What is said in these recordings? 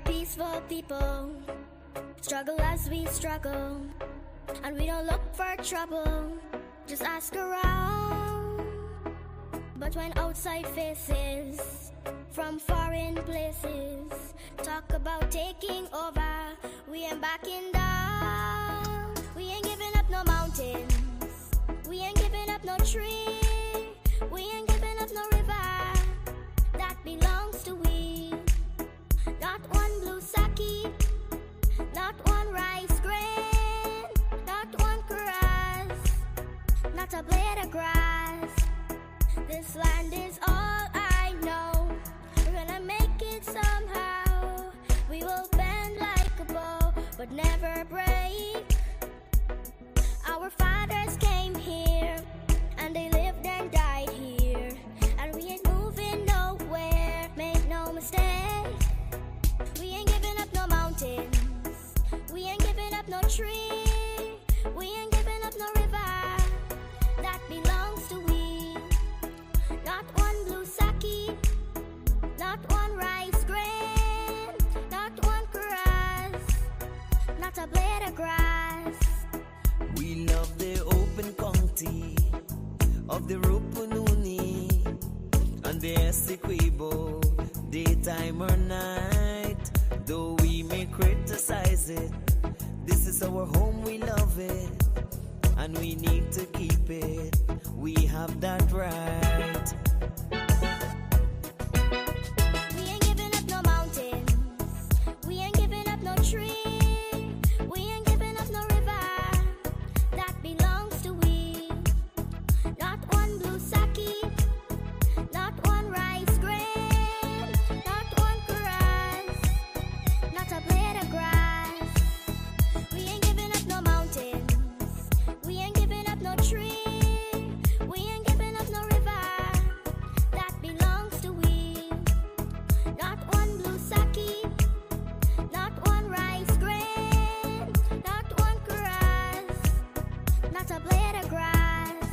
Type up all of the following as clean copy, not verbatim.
peaceful people struggle as we struggle, and we don't look for trouble, just ask around. But when outside faces from foreign places talk about taking over, we ain't backing down. We ain't giving up no mountains, we ain't giving up no tree, we ain't giving up no river that belongs to we. Not one blue sake, not one rice grain, not one grass, not a blade of grass. This land is all I know. We're gonna make it somehow. We will bend like a bow, but never break. Our fathers came here, and they lived and died here, and we ain't moving nowhere, make no mistake. We ain't giving up no mountains, we ain't giving up no tree, we ain't giving up no river that belongs to we. Not one blue sake, not one rice grain, not one grass, not a blade of grass. We love the open county of the Rupununi and the Essequibo, daytime or night. Though we may criticize it, this is our home, we love it, and we need to keep it. We have that right. We ain't giving up no mountains, we ain't giving up no tree, we ain't giving up no river that belongs to we. Not one blue sake, not one rice grain, not one grass, not a blade of grass. We ain't giving up no mountains, we ain't giving up no tree, we ain't giving up no river that belongs to we. Not one blue sake, not one rice grain, not one grass, not a blade of grass.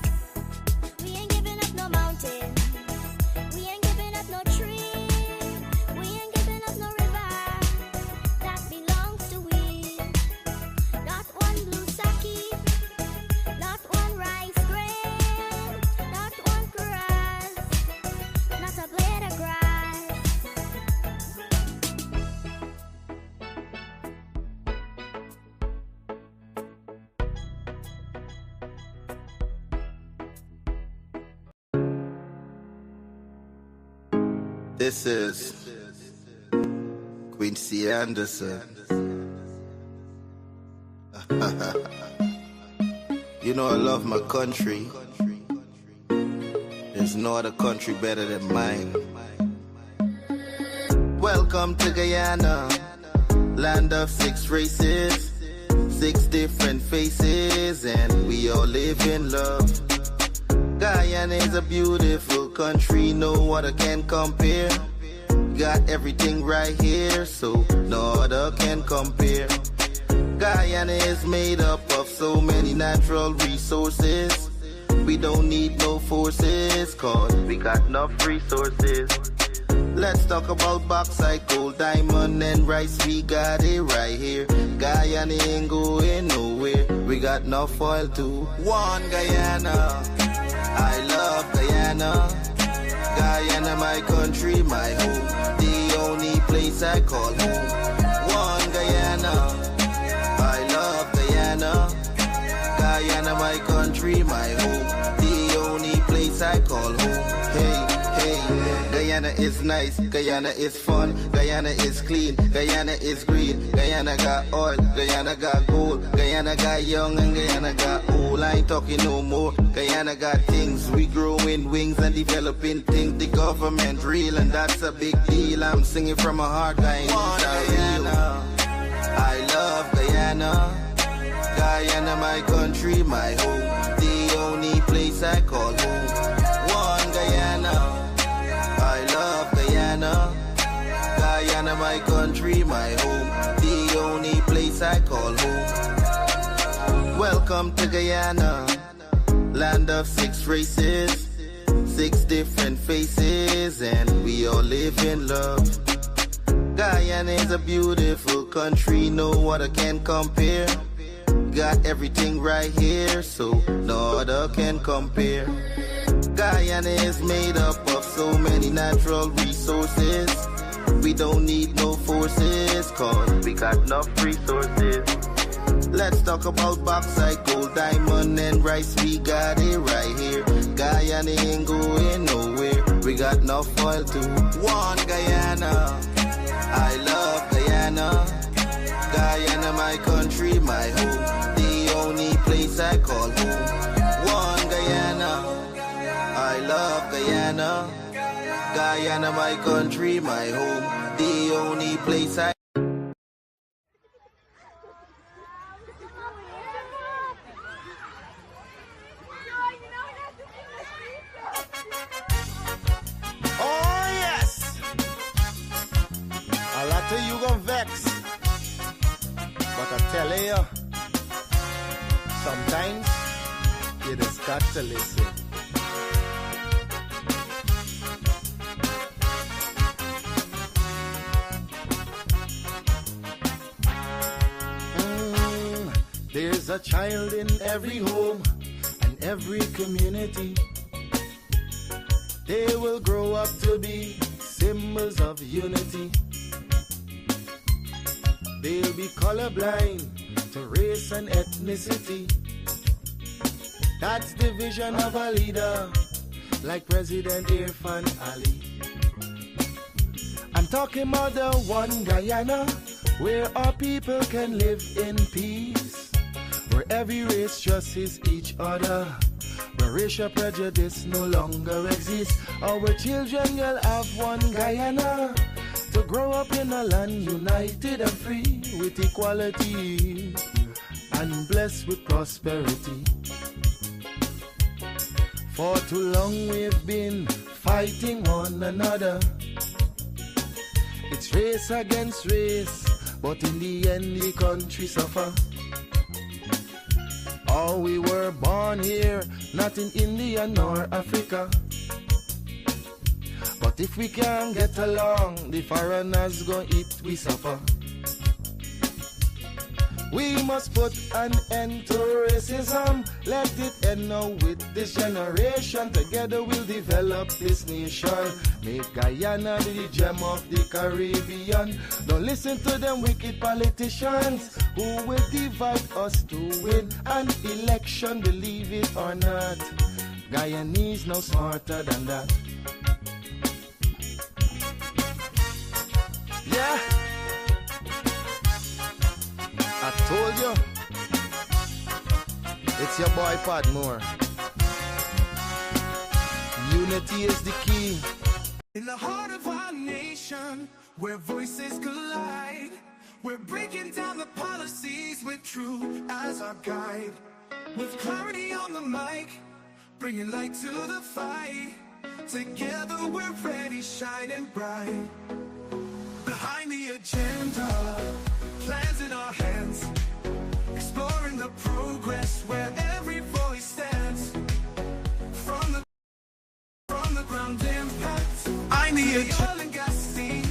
We ain't giving up no mountains, we ain't giving up no tree, we ain't giving up no river that belongs to we. Not one blue sake, not one rice grain, not one grass, not a blade of grass. This is Quincy Anderson. You know I love my country. There's no other country better than mine. Welcome to Guyana, land of 6 races, 6 different faces, and we all live in love. Guyana is a beautiful country, no other can compare. Got everything right here, so no other can compare. Guyana is made up of so many natural resources. We don't need no forces, cause we got enough resources. Let's talk about bauxite, gold, diamond, and rice. We got it right here. Guyana ain't going nowhere. We got enough oil too. One Guyana, I love Guyana. Guyana, my country, my home. The only place I call home. One Guyana, I love Guyana. Guyana, my country, my home. The only place I call home. Hey, hey, Guyana is nice, Guyana is fun, Guyana is clean, Guyana is green, Guyana got oil, Guyana got gold, Guyana got young and Guyana got old. I ain't talking no more. Guyana got things, we growing wings and developing things. The government real and that's a big deal. I'm singing from my heart, Guyana. I love Guyana. Guyana, my country, my home. The only place I call home. One Guyana, I love Guyana. Guyana, my country, my home. The only place I call home. Welcome to Guyana, land of 6 races, 6 different faces, and we all live in love. Guyana is a beautiful country, no water can compare. Got everything right here, so no other can compare. Guyana is made up of so many natural resources. We don't need no forces, cause we got enough resources. Let's talk about bauxite, gold, diamond, and rice. We got it right here. Guyana ain't going nowhere. We got enough oil to one Guyana. I love Guyana. Guyana, my country, my home. The only place I call home. One Guyana. I love Guyana. Guyana, my country, my home. The only place I. Oh yes. A lot of you gon' vex, but I tell you, sometimes you just got to listen. There's a child in every home and every community. They will grow up to be symbols of unity. They'll be colorblind to race and ethnicity. That's the vision of a leader like President Irfan Ali. I'm talking about the one Guyana where our people can live in peace, where every race trusts each other, where racial prejudice no longer exists. Our children will have one Guyana to grow up in a land united and free with equality and blessed with prosperity. For too long we've been fighting one another. It's race against race, but in the end the country suffer. Oh, we were born here, not in India nor Africa. But if we can't get along, the foreigners gon' eat we suffer. We must put an end to racism. Let it end now with this generation. Together we'll develop this nation. Make Guyana the gem of the Caribbean. Don't listen to them wicked politicians who will divide us to win an election. Believe it or not, Guyanese no smarter than that. Yeah, I told you, it's your boy Podmore. Unity is the key. In the heart of our nation, where voices collide, we're breaking down the policies with truth as our guide. With clarity on the mic, bringing light to the fight. Together we're ready, shining bright. Behind the agenda, plans in our hands, exploring the progress where every voice stands. From the ground impact, I'm the oil and gas scene.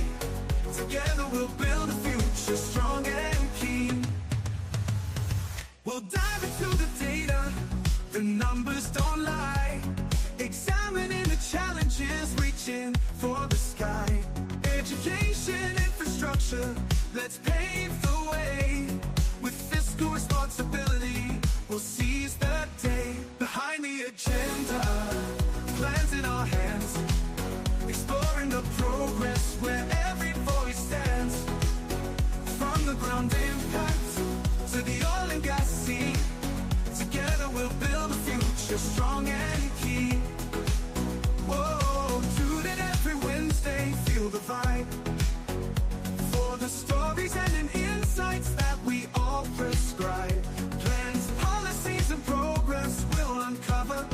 Together we'll build a future strong and keen. We'll dive into the data, the numbers don't lie. Examining the challenges, reaching for the sky. Education, infrastructure, let's pave the way. With fiscal responsibility, we'll seize the day. Behind the agenda, plans in our hands, exploring the progress where every voice stands. From the ground impact to the oil and gas scene, together we'll build a future strong and keen. Whoa, tune in every Wednesday, feel the vibe. For the stories and insights that we all prescribe. Plans, policies, and programs we'll uncover.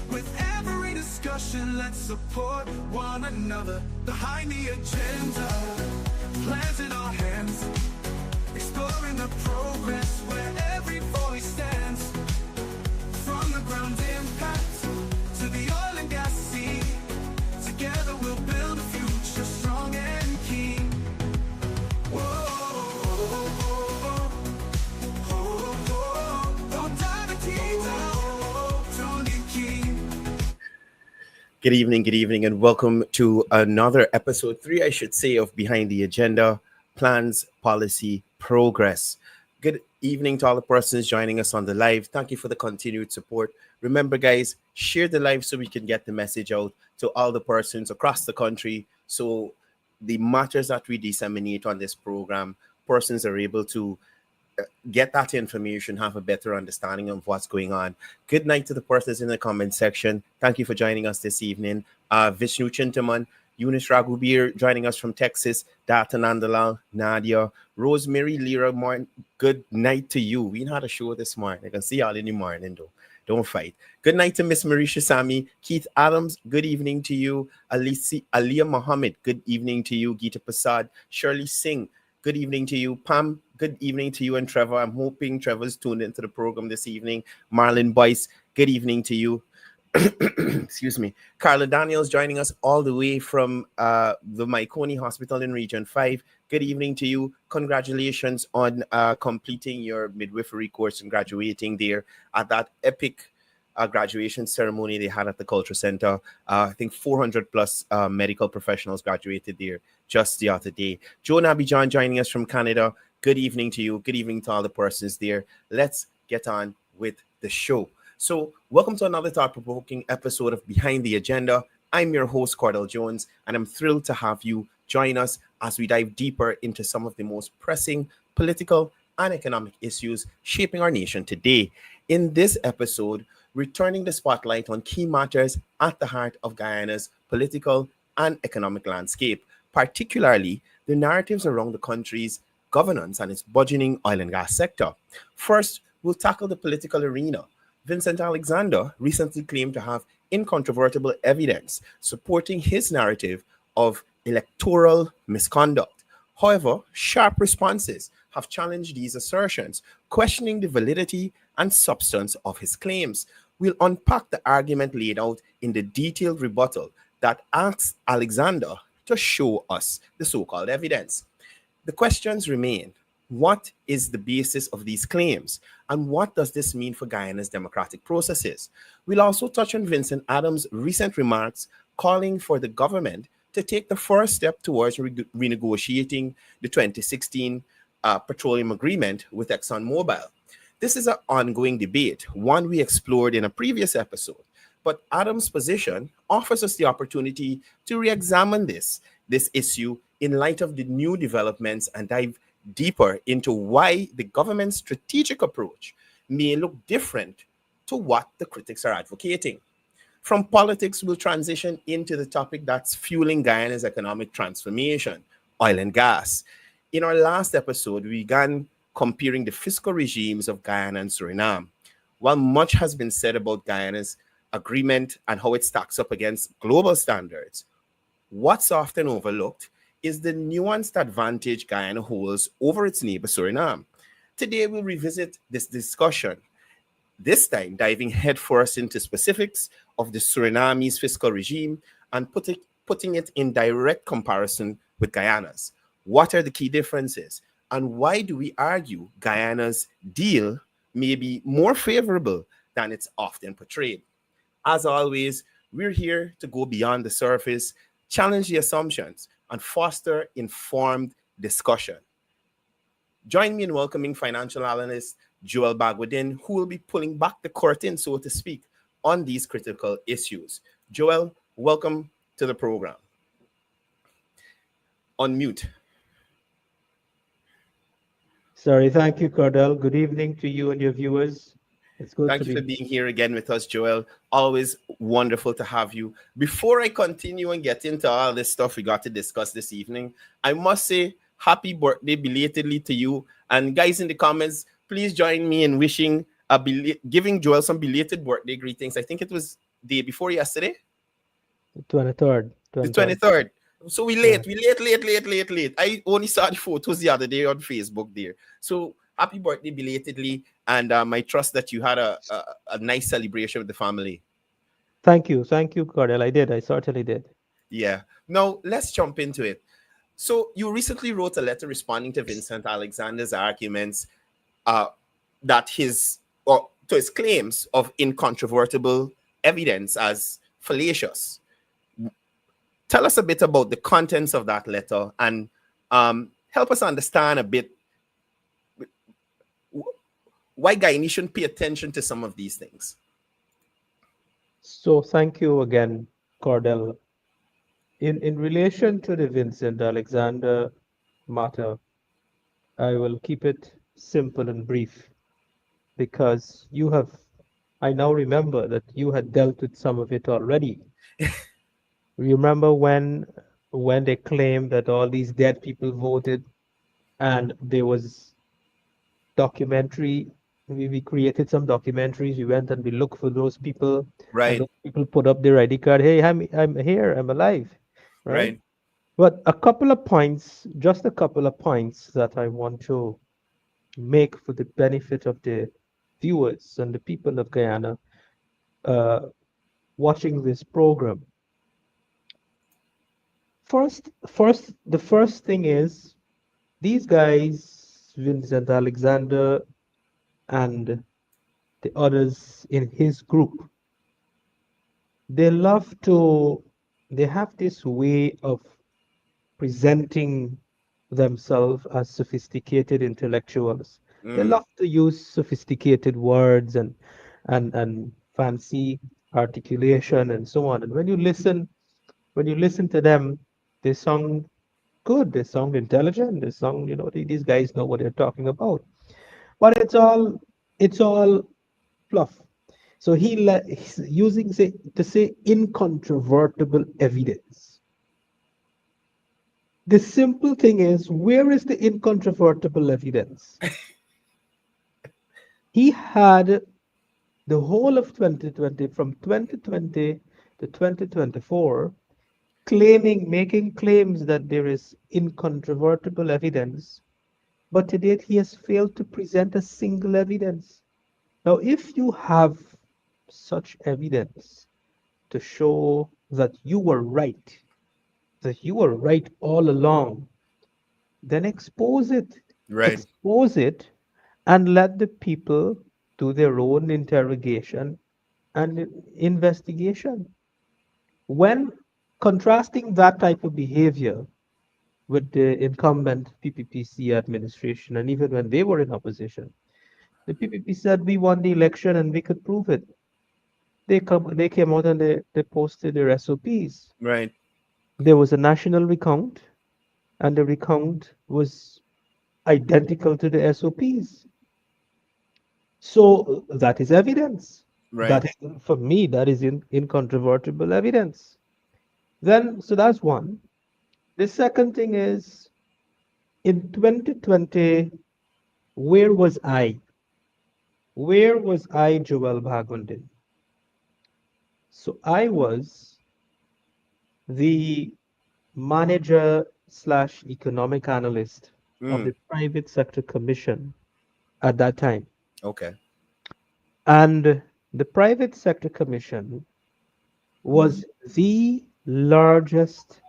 With every discussion, let's support one another. Behind the agenda, plans in our hands, exploring the progress where every voice stands. From the ground impact to the oil and gas scene, together we'll build a future strong and keen. good evening, and welcome to another episode three, I should say, of Behind the Agenda Plans, Policy, Progress. Good evening to all the persons joining us on the live. Thank you for the continued support. Remember, guys, share the live so we can get the message out to all the persons across the country. So the matters that we disseminate on this program, persons are able to get that information, have a better understanding of what's going on. Good night to the persons in the comment section. Thank you for joining us this evening. Vishnu Chintaman, Eunice Raghubir joining us from Texas, Data Nandalal, Nadia, Rosemary Lira, good night to you. We had a show this morning. I can see y'all in the morning though. Don't fight. Good night to Miss Marisha Sami. Keith Adams, good evening to you. Aliyah Mohammed, good evening to you. Geeta Prasad, Shirley Singh, good evening to you. Pam, good evening to you and Trevor. I'm hoping Trevor's tuned into the program this evening. Marlon Boyce, good evening to you. Excuse me. Carla Daniels joining us all the way from the Maikoni Hospital in Region 5. Good evening to you. Congratulations on completing your midwifery course and graduating there at that epic graduation ceremony they had at the Culture Center. I think 400 plus medical professionals graduated there just the other day. Joan Abidjan joining us from Canada. Good evening to you. Good evening to all the persons there. Let's get on with the show. So, welcome to another thought-provoking episode of Behind the Agenda. I'm your host, Cordell Jones, and I'm thrilled to have you join us as we dive deeper into some of the most pressing political and economic issues shaping our nation today. In this episode, we're turning the spotlight on key matters at the heart of Guyana's political and economic landscape, particularly the narratives around the country's governance and its burgeoning oil and gas sector. First, we'll tackle the political arena. Vincent Alexander recently claimed to have incontrovertible evidence supporting his narrative of electoral misconduct. However, sharp responses have challenged these assertions, questioning the validity and substance of his claims. We'll unpack the argument laid out in the detailed rebuttal that asks Alexander to show us the so-called evidence. The questions remain. What is the basis of these claims? And what does this mean for Guyana's democratic processes? We'll also touch on Vincent Adams' recent remarks calling for the government to take the first step towards renegotiating the 2016 petroleum agreement with ExxonMobil. This is an ongoing debate, one we explored in a previous episode. But Adams' position offers us the opportunity to re-examine this issue in light of the new developments and dive deeper into why the government's strategic approach may look different to what the critics are advocating. From politics, we'll transition into the topic that's fueling Guyana's economic transformation, oil and gas. In our last episode, we began comparing the fiscal regimes of Guyana and Surinam. While much has been said about Guyana's agreement and how it stacks up against global standards, what's often overlooked is the nuanced advantage Guyana holds over its neighbor Surinam. Today, we'll revisit this discussion, this time diving headfirst into specifics of the Surinamese fiscal regime and putting it in direct comparison with Guyana's. What are the key differences? And why do we argue Guyana's deal may be more favorable than it's often portrayed? As always, we're here to go beyond the surface, challenge the assumptions, and foster informed discussion. Join me in welcoming financial analyst Joel Bagwadin, who will be pulling back the curtain, so to speak, on these critical issues. Joel, welcome to the program. Unmute. Sorry, thank you, Cordell. Good evening to you and your viewers. It's good Thank you for being here again with us, Joel. Always wonderful to have you. Before I continue and get into all this stuff we got to discuss this evening, I must say happy birthday belatedly to you. And guys in the comments, please join me in wishing giving Joel some belated birthday greetings. I think it was the day before yesterday. 23rd. The 23rd. So we late. I only saw the photos the other day on Facebook there. So happy birthday belatedly. And I trust that you had a nice celebration with the family. Thank you, Cordell. I certainly did. Yeah. Now, let's jump into it. So you recently wrote a letter responding to Vincent Alexander's arguments that to his claims of incontrovertible evidence as fallacious. tell us a bit about the contents of that letter and help us understand a bit why Guyanese shouldn't pay attention to some of these things. So thank you again, Cordell. In relation to the Vincent Alexander matter, I will keep it simple and brief because I now remember that you had dealt with some of it already. Remember when they claimed that all these dead people voted and there was documentary, we created some documentaries, we went and we looked for those people and Right, those people put up their ID card, hey, I'm here, I'm alive, right? right. But a couple of points, just a couple of points that I want to make for the benefit of the viewers and the people of Guyana uh, watching this program. The first thing is these guys, Vincent Alexander and the others in his group, they love to, they have this way of presenting themselves as sophisticated intellectuals. They Mm, love to use sophisticated words and fancy articulation and so on. And when you listen to them, they sound good, they sound intelligent, they sound, these guys know what they're talking about. But it's all fluff. So he's using to say incontrovertible evidence. The simple thing is, where is the incontrovertible evidence? He had the whole of 2020, from 2020 to 2024, making claims that there is incontrovertible evidence, but to date he has failed to present a single evidence. Now, if you have such evidence to show that you were right all along, then expose it. right, Expose it and let the people do their own interrogation and investigation. When contrasting that type of behavior with the incumbent PPPC administration, and even when they were in opposition, the PPP said we won the election and we could prove it. They came out and they posted their SOPs. right, There was a national recount, and the recount was identical to the SOPs. So that is evidence. right. For me, that is incontrovertible evidence. So that's one. The second thing is, in 2020, where was I? Where was I, Joel Bhagwandin? So I was the manager slash economic analyst of Mm, the private sector commission at that time. okay. And the private sector commission was the largest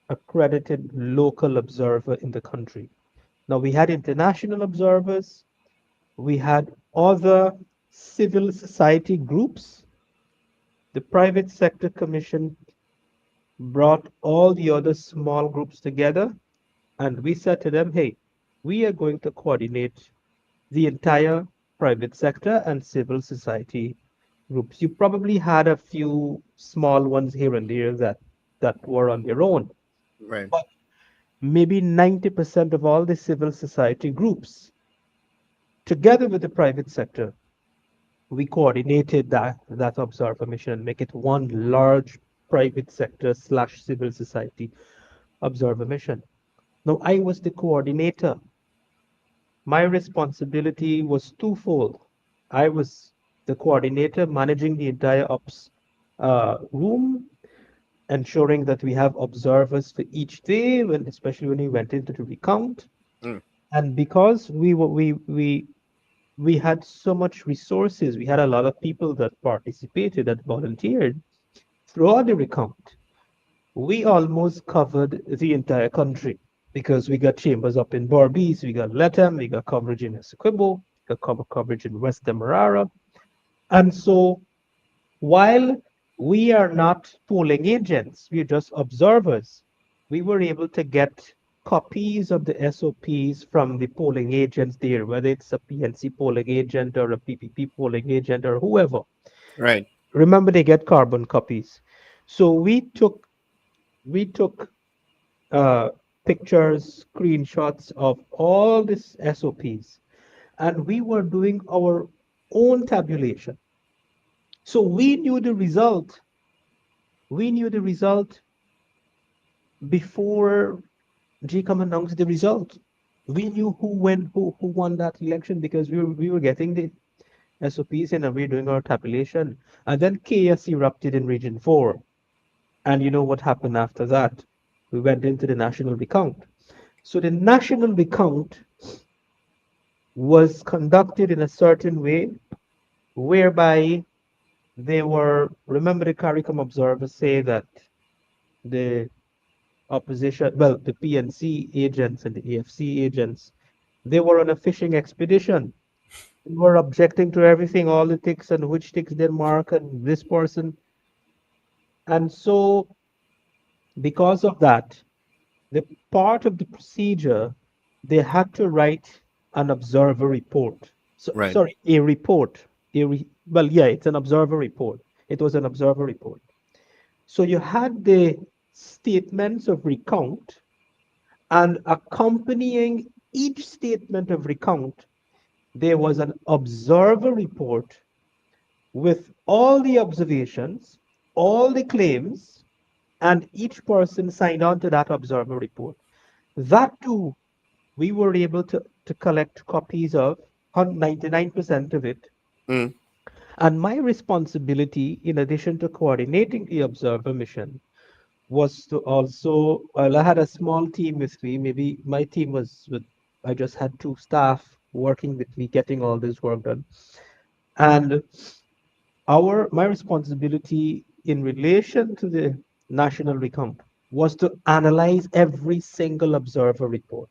accredited local observer in the country. Now, we had international observers, we had other civil society groups. The private sector commission brought all the other small groups together, and we said to them, hey, we are going to coordinate the entire private sector and civil society groups. You probably had a few small ones here and there that were on their own, Right, but maybe 90% of all the civil society groups, together with the private sector, we coordinated that observer mission and make it one large private sector slash civil society observer mission. Now, I was the coordinator. My responsibility was twofold. I was the coordinator managing the entire ops room, ensuring that we have observers for each day, especially when we went into the recount. mm, And because we had so much resources, we had a lot of people that participated, that volunteered throughout the recount. We almost covered the entire country because we got chambers up in Barbies, we got Letham, we got coverage in Essequibo, we got coverage in West Demerara. And so while we are not polling agents, we're just observers. We were able to get copies of the SOPs from the polling agents there, whether it's a PNC polling agent or a PPP polling agent or whoever. Right. Remember, they get carbon copies. So we took uh, pictures, screenshots of all these SOPs, and we were doing our own tabulation. So we knew the result. We knew the result before GCOM announced the result. We knew who won that election because we were getting the SOPs and we were doing our tabulation. And then chaos erupted in Region 4. And you know what happened after that? We went into the national recount. So the national recount was conducted in a certain way whereby they were, remember the CARICOM observers say that the opposition, well, the PNC agents and the AFC agents, they were on a fishing expedition. They were objecting to everything, all the ticks and which ticks they mark and this person. And so, because of that, the part of the procedure, they had to write an observer report. So, Right. sorry, a report. Well, yeah, it's an observer report. It was an observer report. So you had the statements of recount, and accompanying each statement of recount, there was an observer report with all the observations, all the claims, and each person signed on to that observer report. That too, we were able to collect copies of 99% of it. Mm. And my responsibility, in addition to coordinating the observer mission, was to also, well, I had a small team with me. Maybe my team was with, I just had two staff working with me, getting all this work done. And my responsibility in relation to the national recount was to analyze every single observer report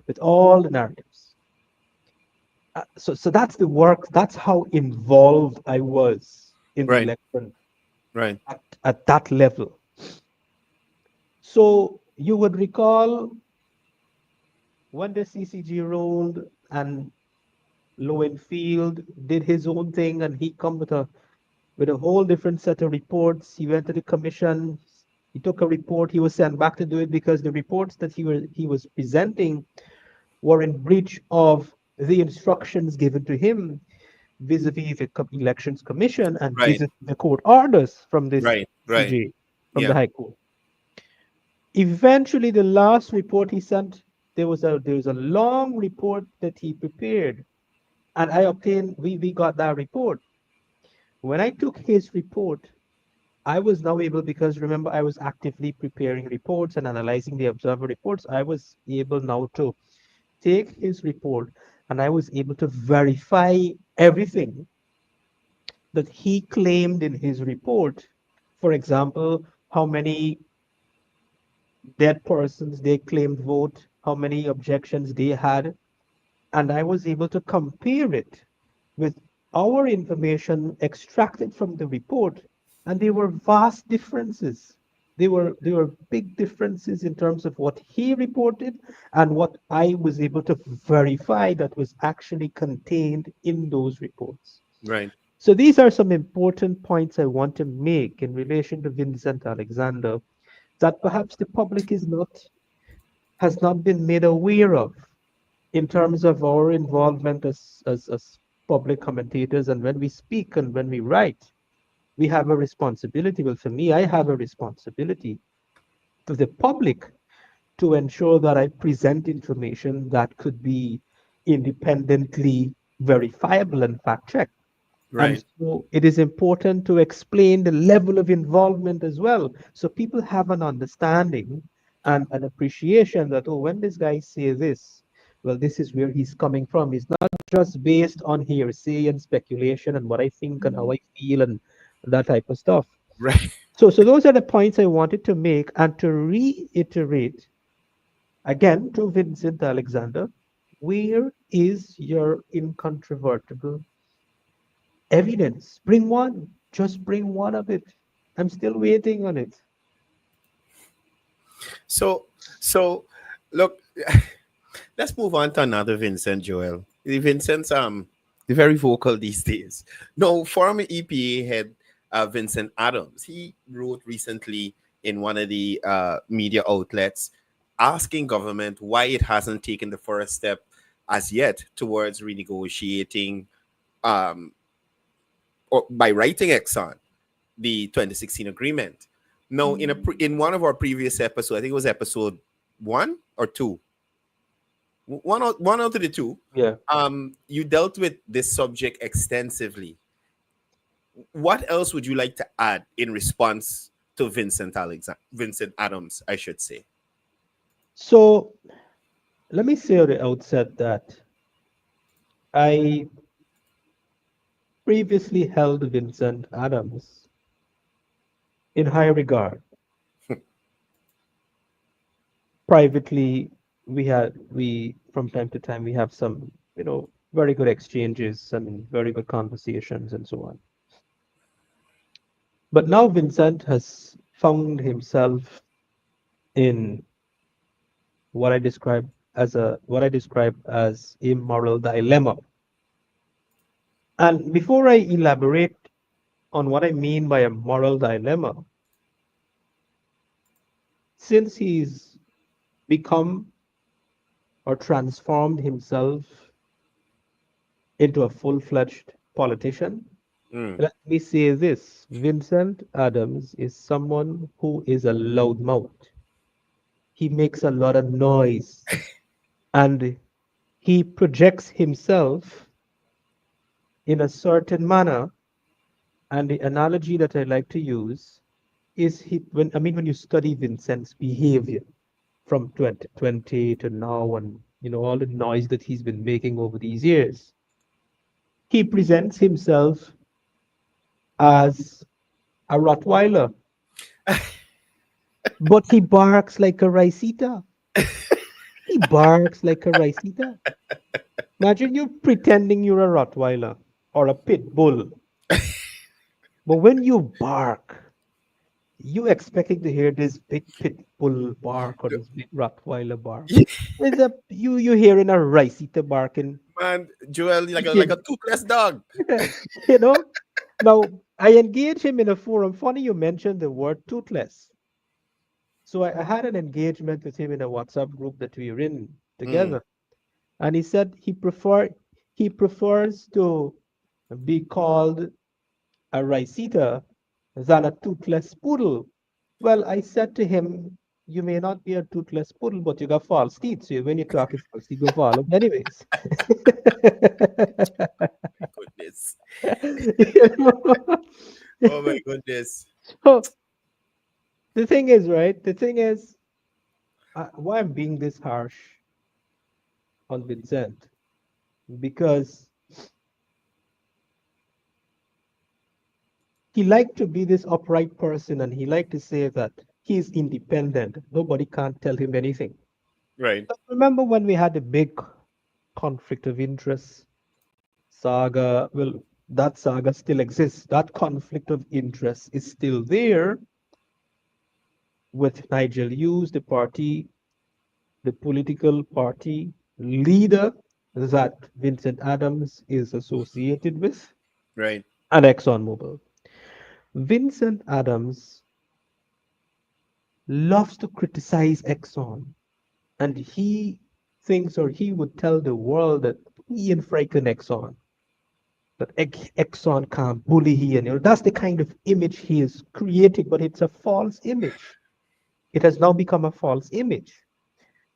with all the narratives. So that's the work. That's how involved I was in the Right. election Right. at that level. So you would recall when the CCG rolled and Lowenfield did his own thing, and he come with a whole different set of reports. He went to the commission. He took a report. He was sent back to do it because the reports that he was presenting were in breach of the instructions given to him vis-a-vis the elections commission and Right. vis-a-vis the court orders from this Right. Right. CJ, from the Yeah. High Court. Eventually, the last report he sent, there was a long report that he prepared, and I obtained. We got that report. When I took his report, I was now able, because remember I was actively preparing reports and analyzing the observer reports. I was able now to take his report, and I was able to verify everything that he claimed in his report. For example, how many dead persons they claimed vote, how many objections they had, and I was able to compare it with our information extracted from the report, and there were vast differences. There were big differences in terms of what he reported and what I was able to verify that was actually contained in those reports. Right. So these are some important points I want to make in relation to Vincent Alexander that perhaps the public has not been made aware of in terms of our involvement as public commentators. And when we speak and when we write, we have a responsibility. Well, for me, I have a responsibility to the public to ensure that I present information that could be independently verifiable and fact checked. And Right. so it is important to explain the level of involvement as well. So people have an understanding and an appreciation that, oh, when this guy says this, well, this is where he's coming from. It's not just based on hearsay and speculation and what I think and how I feel and that type of stuff. Right. So those are the points I wanted to make, and to reiterate again to Vincent Alexander, where is your incontrovertible Evidence. Bring one. Just bring one of it. I'm still waiting on it. So, so look, let's move on to another Vincent, Joel. Vincent's very vocal these days. No, former EPA head Vincent Adams, he wrote recently in one of the media outlets asking government why it hasn't taken the first step as yet towards renegotiating um, or by writing Exxon the 2016 agreement. No, in one of our previous episodes, I think it was episode 1 or 2, one out of the two, Yeah. you dealt with this subject extensively. What else would you like to add in response to Vincent Adams, I should say? So let me say at the outset that I previously held Vincent Adams in high regard. Privately, we from time to time we have some, very good exchanges and very good conversations and so on. But now Vincent has found himself in what I describe as a moral dilemma. And before I elaborate on what I mean by a moral dilemma, since he's become or transformed himself into a full-fledged politician, Mm. let me say this. Vincent Adams is someone who is a loudmouth. He makes a lot of noise and he projects himself in a certain manner. And the analogy that I like to use is when you study Vincent's behavior from 2020 to now and all the noise that he's been making over these years, he presents himself as a Rottweiler, but he barks like a Ricita. He barks like a Ricita. Imagine you pretending you're a Rottweiler or a pit bull, but when you bark, you expecting to hear this big pit bull bark or this big Rottweiler bark. You hearing a Ricita barking. Man, Joel, like a You toothless dog. you know. Now I engage him in a forum. Funny you mentioned the word toothless. So I had an engagement with him in a WhatsApp group that we were in Mm. together, and he said he prefers to be called a Ricita than a toothless poodle. Well, I said to him, you may not be a toothless poodle, but you got false teeth. So when you talk with false teeth, go follow. Anyways. Goodness. You know? Oh my goodness. So the thing is, right? The thing is, why I'm being this harsh on Vincent, because he liked to be this upright person and he liked to say that he's independent. Nobody can't tell him anything. Right. Remember when we had a big conflict of interest saga? Well, that saga still exists. That conflict of interest is still there with Nigel Hughes, the political party leader that Vincent Adams is associated with, Right. and ExxonMobil. Vincent Adams loves to criticize Exxon, and he thinks or he would tell the world that he and Franken Exxon, that Exxon can't bully he, and that's the kind of image he is creating, but it's a false image. It has now become a false image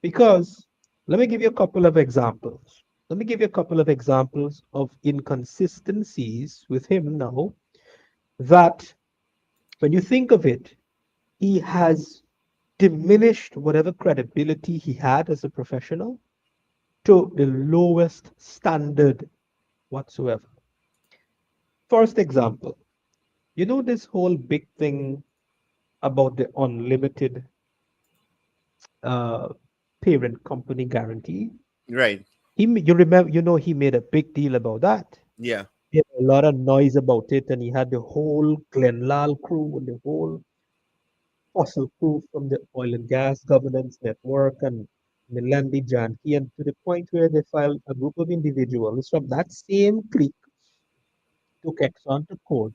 because let me give you a couple of examples. Let me give you a couple of examples of inconsistencies with him now that when you think of it, he has diminished whatever credibility he had as a professional to the lowest standard whatsoever. First example, this whole big thing about the unlimited uh, parent company guarantee. Right. You remember, he made a big deal about that. Yeah. made a lot of noise about it, and he had the whole Glenlal crew and the whole fossil crew from the oil and gas governance network and Milandi Janki, and to the point where they filed a group of individuals from that same clique took Exxon to court,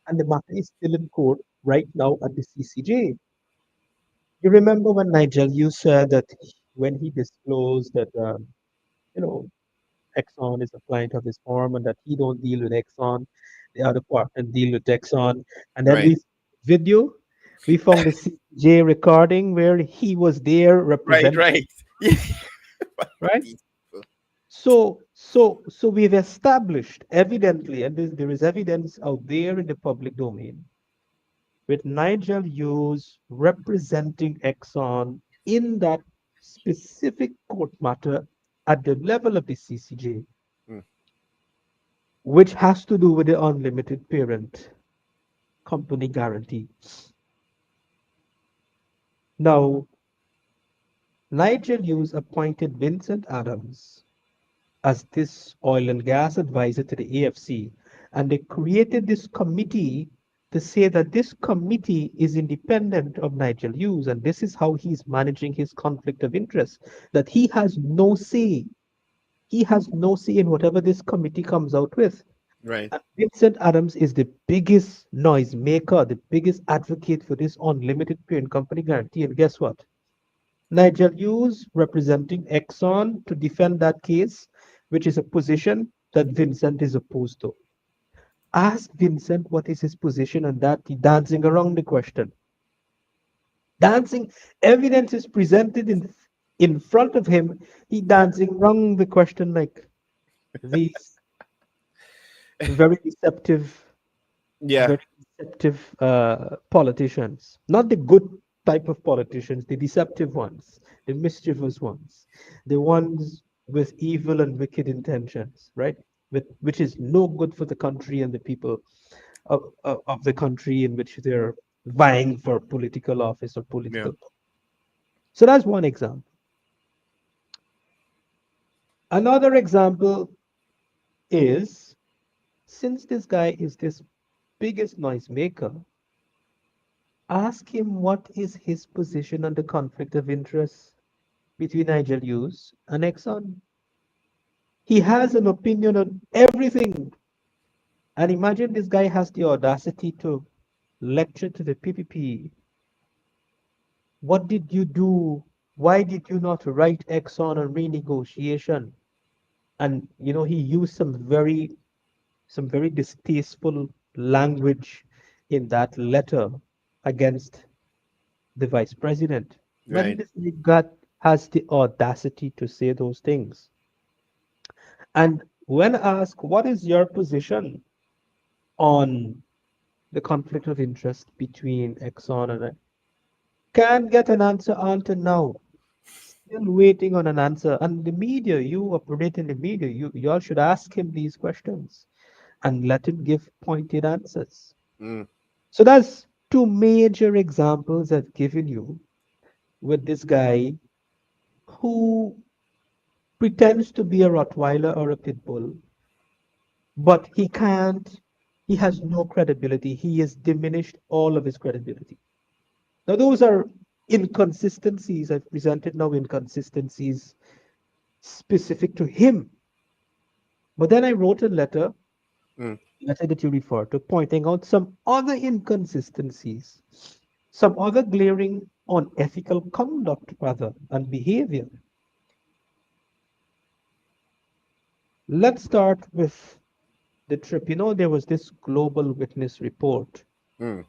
and the matter is still in court right now at the CCJ. You remember when Nigel, you said that when he disclosed that you know Exxon is a client of his firm and that he don't deal with Exxon, the other partner deal with Exxon, and then Right. we video, we found the CCJ recording where he was there Right. representing, Right. Yeah. right? These people. So we've established evidently, and there is evidence out there in the public domain, with Nigel Hughes representing Exxon in that specific court matter at the level of the CCJ, Mm. which has to do with the unlimited parent company guarantee. Now, Nigel Hughes appointed Vincent Adams as this oil and gas advisor to the AFC. And they created this committee to say that this committee is independent of Nigel Hughes. And this is how he's managing his conflict of interest, that he has no say. He has no say in whatever this committee comes out with. Right. And Vincent Adams is the biggest noise maker, the biggest advocate for this unlimited parent company guarantee. And guess what? Nigel Hughes representing Exxon to defend that case, which is a position that Vincent is opposed to. Ask Vincent what is his position on that. He dancing around the question. Dancing, evidence is presented in front of him. He dancing around the question like these very deceptive Yeah. very deceptive politicians, not the good type of politicians, the deceptive ones, the mischievous ones, the ones with evil and wicked intentions, right? Which is no good for the country and the people of the country in which they're vying for political office or Yeah. political. So that's one example. Another example is, since this guy is this biggest noise maker, ask him what is his position on the conflict of interest between Nigel Hughes and Exxon. He has an opinion on everything. And imagine this guy has the audacity to lecture to the PPP. What did you do? Why did you not write Exxon on renegotiation? And he used some very distasteful language in that letter against the vice president. Imagine Right. this guy has the audacity to say those things. And when asked, what is your position on the conflict of interest between Exxon and can't get an answer until now. Still waiting on an answer. And the media, you operate in the media, you all should ask him these questions and let him give pointed answers. Mm. So that's two major examples I've given you with this guy who pretends to be a Rottweiler or a pit bull, but he has no credibility. He has diminished all of his credibility. Now, those are inconsistencies. I've presented now inconsistencies specific to him. But then I wrote a Mm. letter that you refer to, pointing out some other inconsistencies, some other glaring unethical conduct, rather, and behavior. Let's start with the trip. There was this global witness report Mm.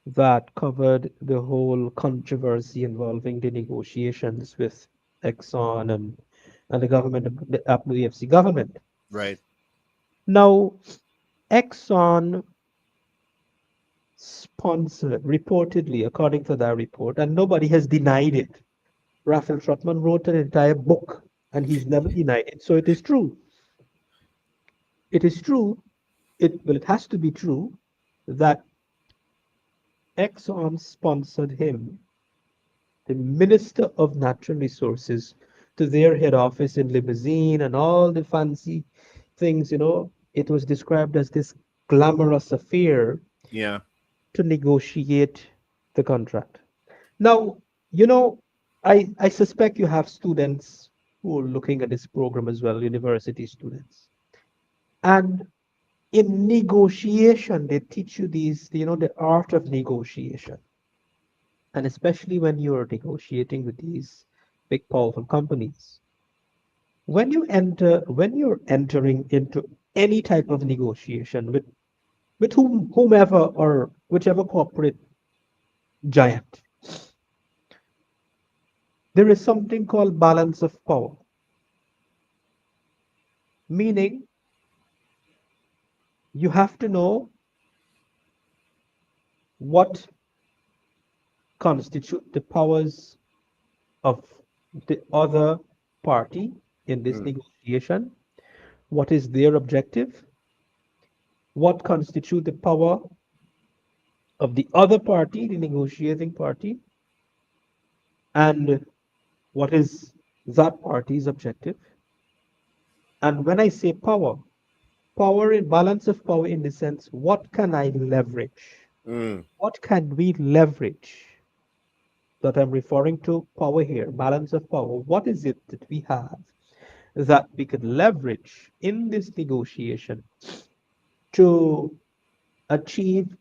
that covered the whole controversy involving the negotiations with Exxon and the government, the AFC government. Right. Now, Exxon sponsored, reportedly, according to that report, and nobody has denied it. Raphael Trotman wrote an entire book, and he's never denied it. So it is true. It is true. It has to be true that Exxon sponsored him, the Minister of Natural Resources, to their head office in limousine and all the fancy things, It was described as this glamorous affair Yeah. to negotiate the contract. Now, you know, I suspect you have students who are looking at this program as well, university students. And in negotiation, they teach you the art of negotiation. And especially when you're negotiating with these big, powerful companies. When you're entering into any type of negotiation with whomever or whichever corporate giant, there is something called balance of power, meaning you have to know what constitute the powers of the other party in this Mm. negotiation, what is their objective, what constitute the power of the other party, the negotiating party, and what is that party's objective. And when I say power, power in balance of power in the sense, what can I leverage? Mm. What can we leverage that I'm referring to power here, balance of power? What is it that we have that we could leverage in this negotiation to achieve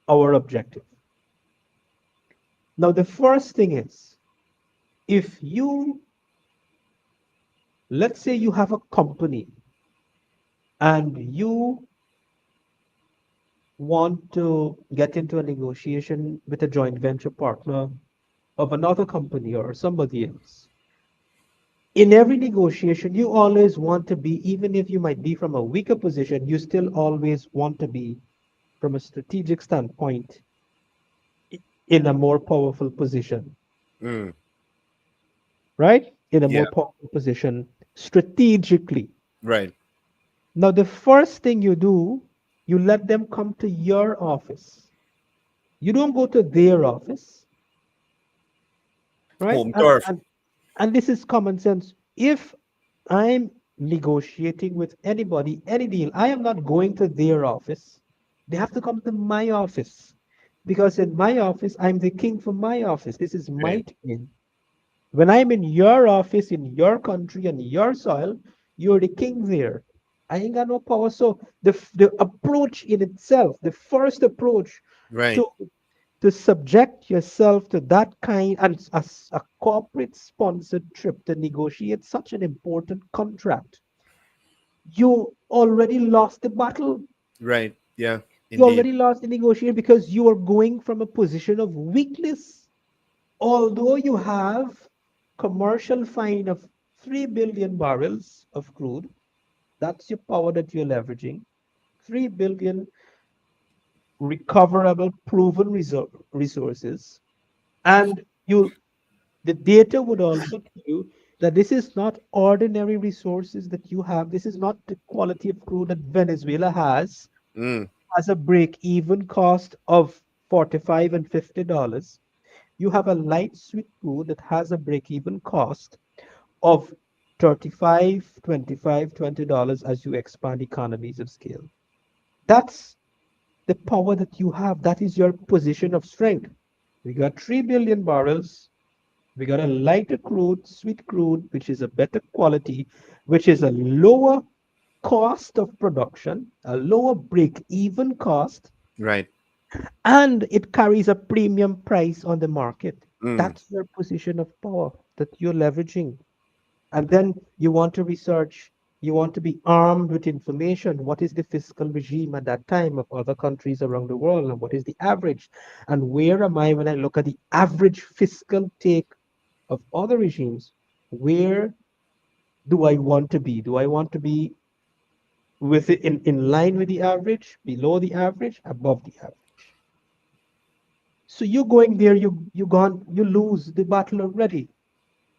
our objective? Now, the first thing is, if you, let's say you have a company and you want to get into a negotiation with a joint venture partner of another company or somebody else. In every negotiation, you always want to be, even if you might be from a weaker position, you still always want to be, from a strategic standpoint, in a more powerful position, Mm. right? In a Yeah. more powerful position strategically. Right. Now, the first thing you do, you let them come to your office. You don't go to their office, right? Home turf. And this is common sense. If I'm negotiating with anybody, any deal, I am not going to their office. They have to come to my office because in my office, I'm the king for my office. This is my Right. terrain. When I'm in your office, in your country, and your soil, you're the king there. I ain't got no power. So the approach in itself, the first approach Right. to subject yourself to that kind and as a corporate sponsored trip to negotiate such an important contract, you already lost the battle. Right. Yeah. You Indeed. already lost the negotiation because you are going from a position of weakness. Although you have commercial fine of 3 billion barrels of crude, that's your power that you're leveraging. 3 billion recoverable proven resources. And you the data would also tell you that this is not ordinary resources that you have. This is not the quality of crude that Venezuela Mm. has a break-even cost of 45 and $50. You have a light sweet crude that has a break-even cost of 35, 25, $20 as you expand economies of scale. That's the power that you have. That is your position of strength. We got 3 billion barrels. We got a lighter crude, sweet crude, which is a better quality, which is a lower cost of production, a lower break even cost, Right. and it carries a premium price on the market. Mm. That's your position of power that you're leveraging. And then you want to research, you want to be armed with information. What is the fiscal regime at that time of other countries around the world? And what is the average? And where am I when I look at the average fiscal take of other regimes? Where do I want to be? Do I want to be in line with the average, below the average, above the average? So you going there, you lose the battle already.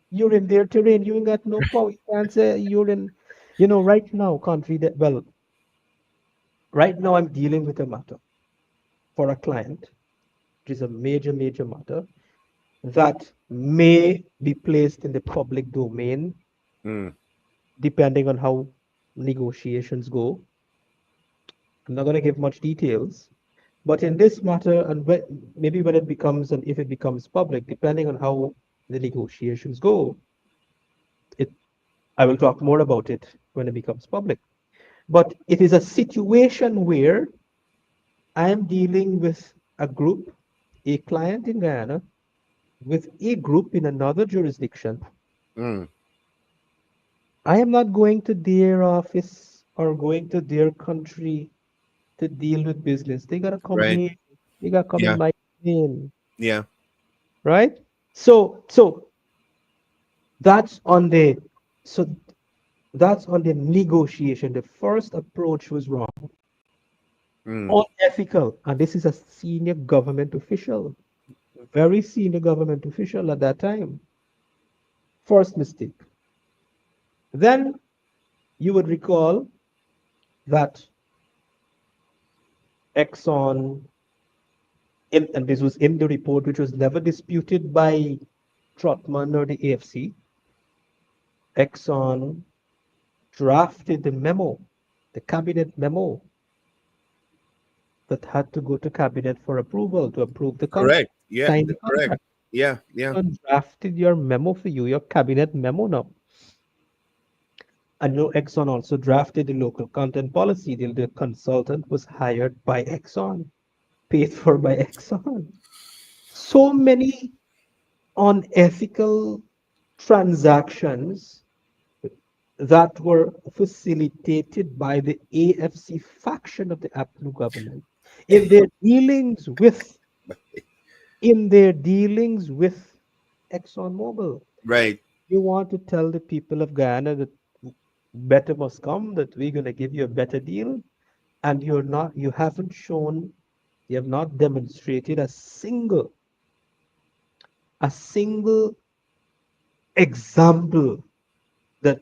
You're in their terrain, you ain't got no power. You can't say you're in, right now, country that, well, right now I'm dealing with a matter for a client, which is a major, major matter that may be placed in the public domain Mm. depending on how negotiations go. I'm not going to give much details, but in this matter, and maybe when it becomes and if it becomes public, depending on how the negotiations go, it I will talk more about it when it becomes public. But it is a situation where I am dealing with a group, a client in Guyana, with a group in another jurisdiction. Mm. I am not going to their office or going to their country to deal with business. They gotta come Right. here. They gotta come in Yeah. my name, Yeah. right? So that's on the so that's on the negotiation. The first approach was wrong, Mm. unethical, and this is a senior government official, very senior government official at that time. First mistake. Then you would recall that Exxon, and this was in the report, which was never disputed by Trotman or the AFC. Exxon drafted the memo, the cabinet memo that had to go to cabinet for approval to approve the contract, Correct. Yeah. sign the Correct. contract. Yeah. Yeah. Exxon drafted your memo for you, your cabinet memo now. And you know, Exxon also drafted the local content policy. The consultant was hired by Exxon, paid for by Exxon. So many unethical transactions that were facilitated by the AFC faction of the APNU government in their dealings with in their dealings with ExxonMobil. Right. You want to tell the people of Guyana that better must come, that we're going to give you a better deal, and you haven't shown, you have not demonstrated a single example that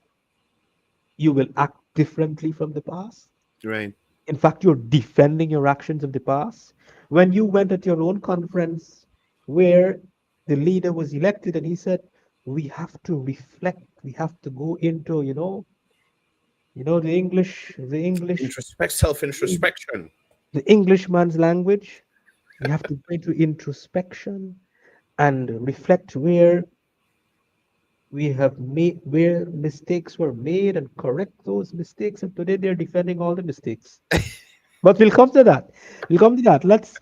you will act differently from the past. Right. In fact, you're defending your actions of the past. When you went at your own conference where the leader was elected and he said, we have to reflect, we have to go into, Introspect. Self introspection. the Englishman's language. We have to go into introspection and reflect where mistakes were made and correct those mistakes. And today they're defending all the mistakes. But we'll come to that. We'll come to that. Let's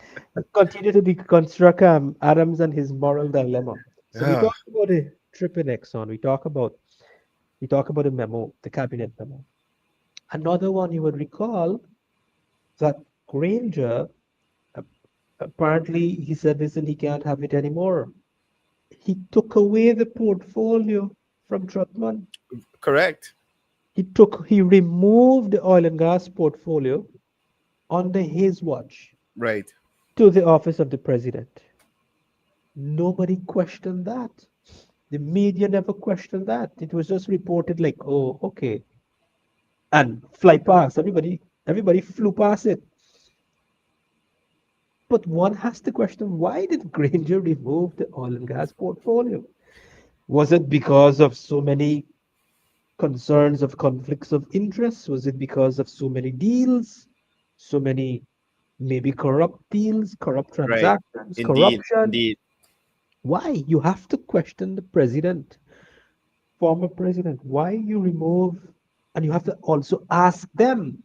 continue to deconstruct Adams and his moral dilemma. So we Yeah. talk about a trip in Exxon. We talk about a memo, the cabinet memo. Another one you would recall that Granger uh, apparently he said, listen, he can't have it anymore. He took away the portfolio from Trotman. Correct. He removed the oil and gas portfolio under his watch Right. to the office of the president. Nobody questioned that. The media never questioned that. It was just reported like, oh, okay, and fly past. Everybody flew past it. But one has to question, why did Granger remove the oil and gas portfolio? Was it because of so many concerns of conflicts of interest? Was it because of so many deals, so many maybe corrupt deals, corrupt Right. transactions, Indeed. corruption? Indeed. Why? You have to question the president, former president. Why you remove, and you have to also ask them.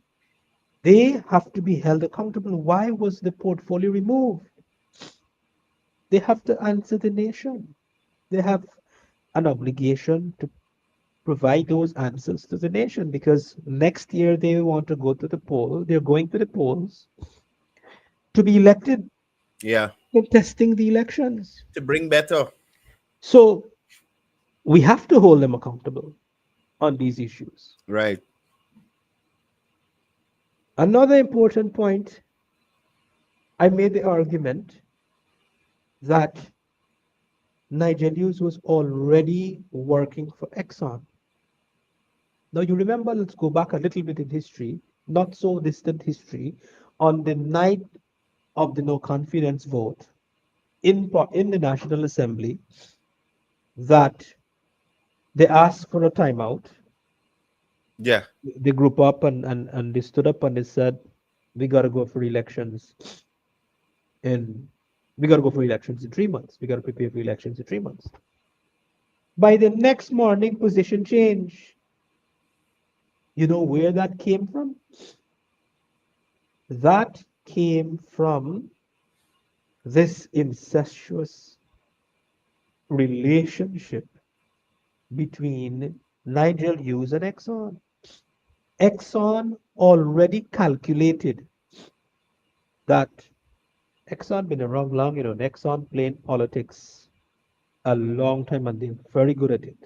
They have to be held accountable. Why was the portfolio removed? They have to answer the nation. They have an obligation to provide those answers to the nation because next year they want to go to the poll. They're going to the polls to be elected, Yeah. contesting the elections. To bring better. So we have to hold them accountable on these issues. Right. Another important point, I made the argument that Niger News was already working for Exxon. Now, you remember, let's go back a little bit in history, not so distant history. On the night of the no confidence vote in the National Assembly, that they asked for a timeout. Yeah. They group up and they stood up and they said, we got to go for elections in we got to go for elections in 3 months. We got to prepare for elections in 3 months. By the next morning, position change. You know where that came from? That came from this incestuous relationship between Nigel Hughes and Exxon. Exxon already calculated that Exxon been around long, Exxon playing politics a long time and they're very good at it.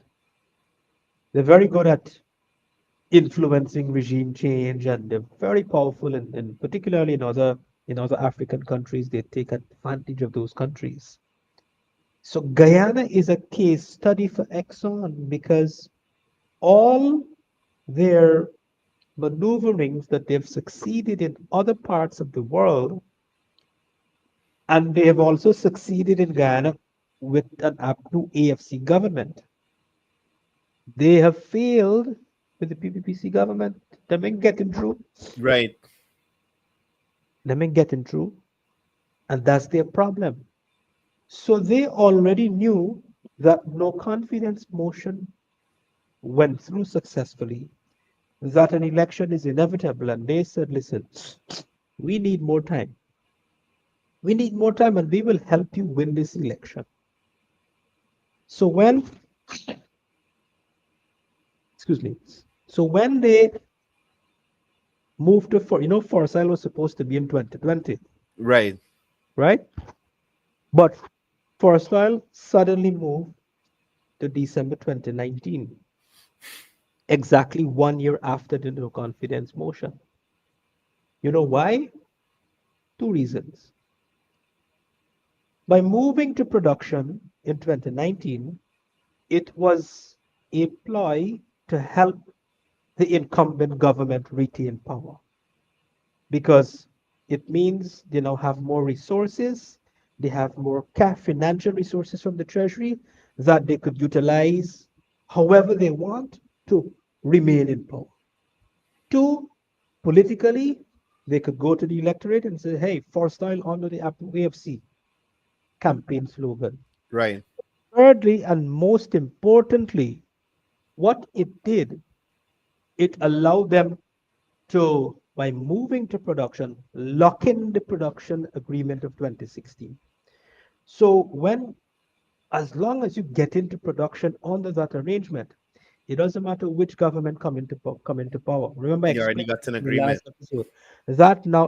They're very good at influencing regime change and they're very powerful in particularly in other African countries. They take advantage of those countries. So Guyana is a case study for Exxon because all their maneuverings that they've succeeded in other parts of the world, and they have also succeeded in Guyana with an up to AFC government. They have failed with the PPPC government. They ain't getting through. Right. They ain't getting through, and that's their problem. So they already knew that no confidence motion went through successfully, that an election is inevitable, and they said, listen, we need more time. We need more time, and we will help you win this election. So excuse me, so when they moved to, Forsyth was supposed to be in 2020, Right. right? But Forsyth suddenly moved to December 2019, exactly 1 year after the no confidence motion. You know why? Two reasons. By moving to production in 2019, it was a ploy to help the incumbent government retain power because it means they now have more resources, they have more cash financial resources from the treasury that they could utilize however they want to remain in power. Two, politically, they could go to the electorate and say, hey, for style under the AFC campaign slogan. Right. Thirdly, and most importantly, what it did, it allowed them to, by moving to production, lock in the production agreement of 2016. So as long as you get into production under that arrangement, it doesn't matter which government come into power. Remember, I You already explained got an in the agreement. last episode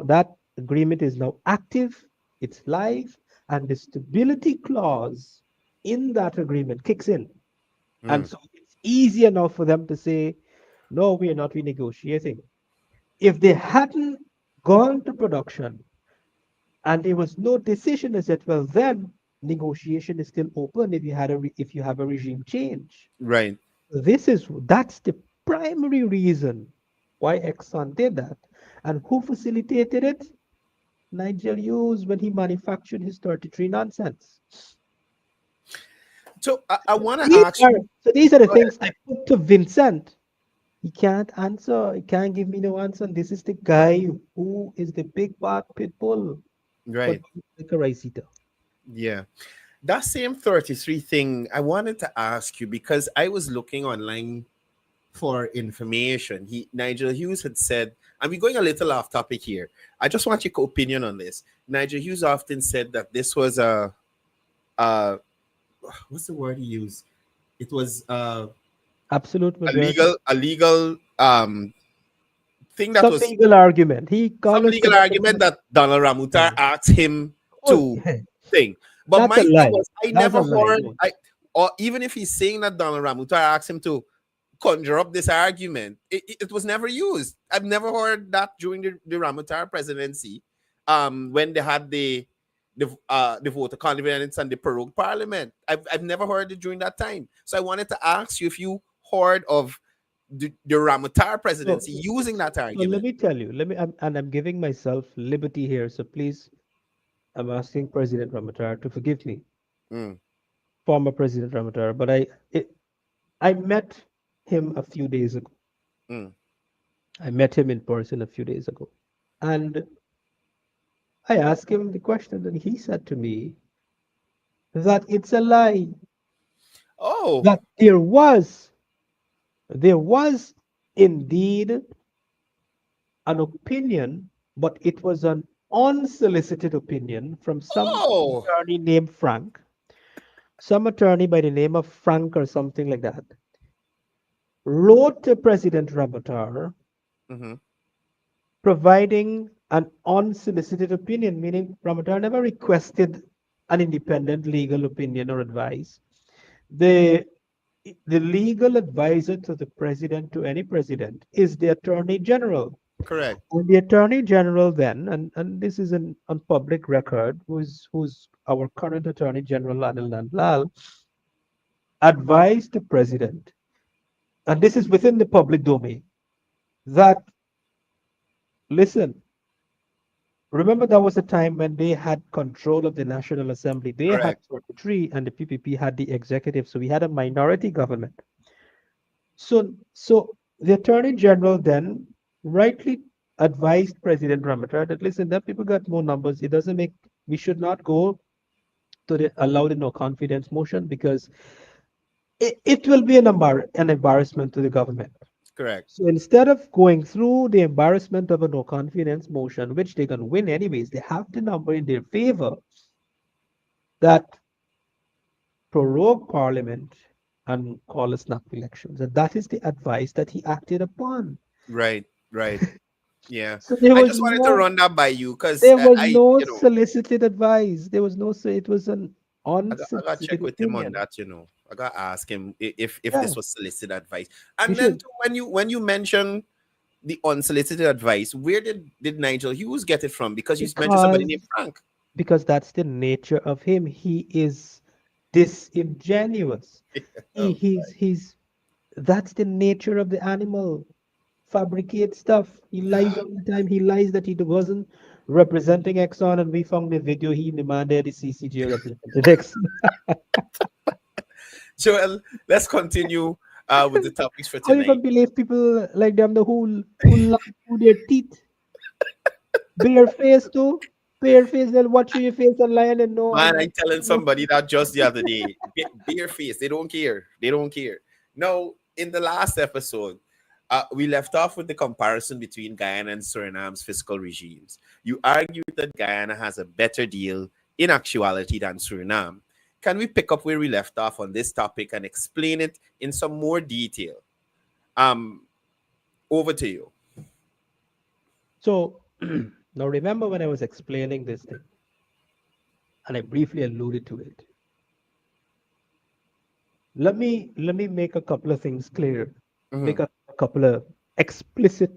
that agreement is now active, it's live, and the stability clause in that agreement kicks in. And Mm. so it's easier now for them to say, no, we are not renegotiating. If they hadn't gone to production and there was no decision as yet, well, then negotiation is still open if you have a regime change. Right. That's the primary reason why Exxon did that. And who facilitated it? Nigel Hughes when he manufactured his 33 nonsense. So I want to These ask are you. so these are the Go ahead. things I put to Vincent. He can't answer. He can't give me no answer. And this is the guy who is the big bad pit bull, but Right. like a rice eater. Yeah. That same 33 thing, I wanted to ask you because I was looking online for information. Nigel Hughes had said, and we're going a little off topic here. I just want your opinion on this. Nigel Hughes often said that this was a what's the word he used? It was Absolute majority. a legal thing that Some was legal argument. He some called us legal argument that Donald Ramutar asked him oh, to thing. But that's a my thing lie. was, I That's never a lie. heard, No. or even if he's saying that Donald Ramutar asked him to conjure up this argument, it was never used. I've never heard that during the Ramutar presidency, when they had the vote of confidence and the prorogue parliament. I've never heard it during that time. So I wanted to ask you if you heard of the Ramutar So, presidency using that so let argument. me tell you. I'm giving myself liberty here. So please, I'm asking President Ramatar to forgive me, Mm, former President Ramatar. But I met him a few days ago. mm, I met him in person a few days ago. And I asked him the question, and he said to me that it's a lie, Oh, that there was indeed an opinion, but it was an unsolicited opinion from some oh, attorney named Frank, some attorney by the name of Frank or something like that, wrote to President Rabotar hmm, providing an unsolicited opinion, meaning Rabotar never requested an independent legal opinion or advice. The the legal advisor to the president, to any president, is the attorney general. correct, And the attorney general then, and this is on public record, who's our current attorney general, Anil Nandlal, advised the president, and this is within the public domain, that listen, remember that was a time when they had control of the National Assembly. They had correct, 43 and the PPP had the executive, so we had a minority government. So the Attorney General then rightly advised President Ramatra that listen, that people got more numbers. It doesn't make we should not go to the allow the no confidence motion because it will be an embarrassment to the government. correct. So instead of going through the embarrassment of a no confidence motion, which they can win anyways, they have the number in their favor that prorogue parliament and call a snap elections. And that is the advice that he acted upon. Right, right. Yeah. So there I was just wanted to no run that by you because there was I, no you know, solicited advice. There was no it was an I got to check unsolicited with him on opinion. that, you know. I got to ask him if Yeah, this was solicited advice. you And then should too, when you mention the unsolicited advice, where did Nigel Hughes get it from? Because you mentioned somebody named because Frank. because that's the nature of him. He is disingenuous. Oh, He's that's the nature of the animal. Fabricate stuff. He lies all the time. He lies that he wasn't representing Exxon, and we found the video he demanded the CCJ represented Exxon. Joel, let's continue with the topics for How you tonight. can believe people like them the who lie through their teeth, bare face too, bare face? They'll watch your face and lie and know Man, I'm I not. telling somebody that just the other day, bare face, they don't care. They don't care. Now, in the last episode, we left off with the comparison between Guyana and Surinam's fiscal regimes. You argued that Guyana has a better deal in actuality than Suriname. Can we pick up where we left off on this topic and explain it in some more detail? Um, Over to you. So now remember when I was explaining this thing, and I briefly alluded to it. Let me make a couple of things clear, Mhm. make a couple of explicit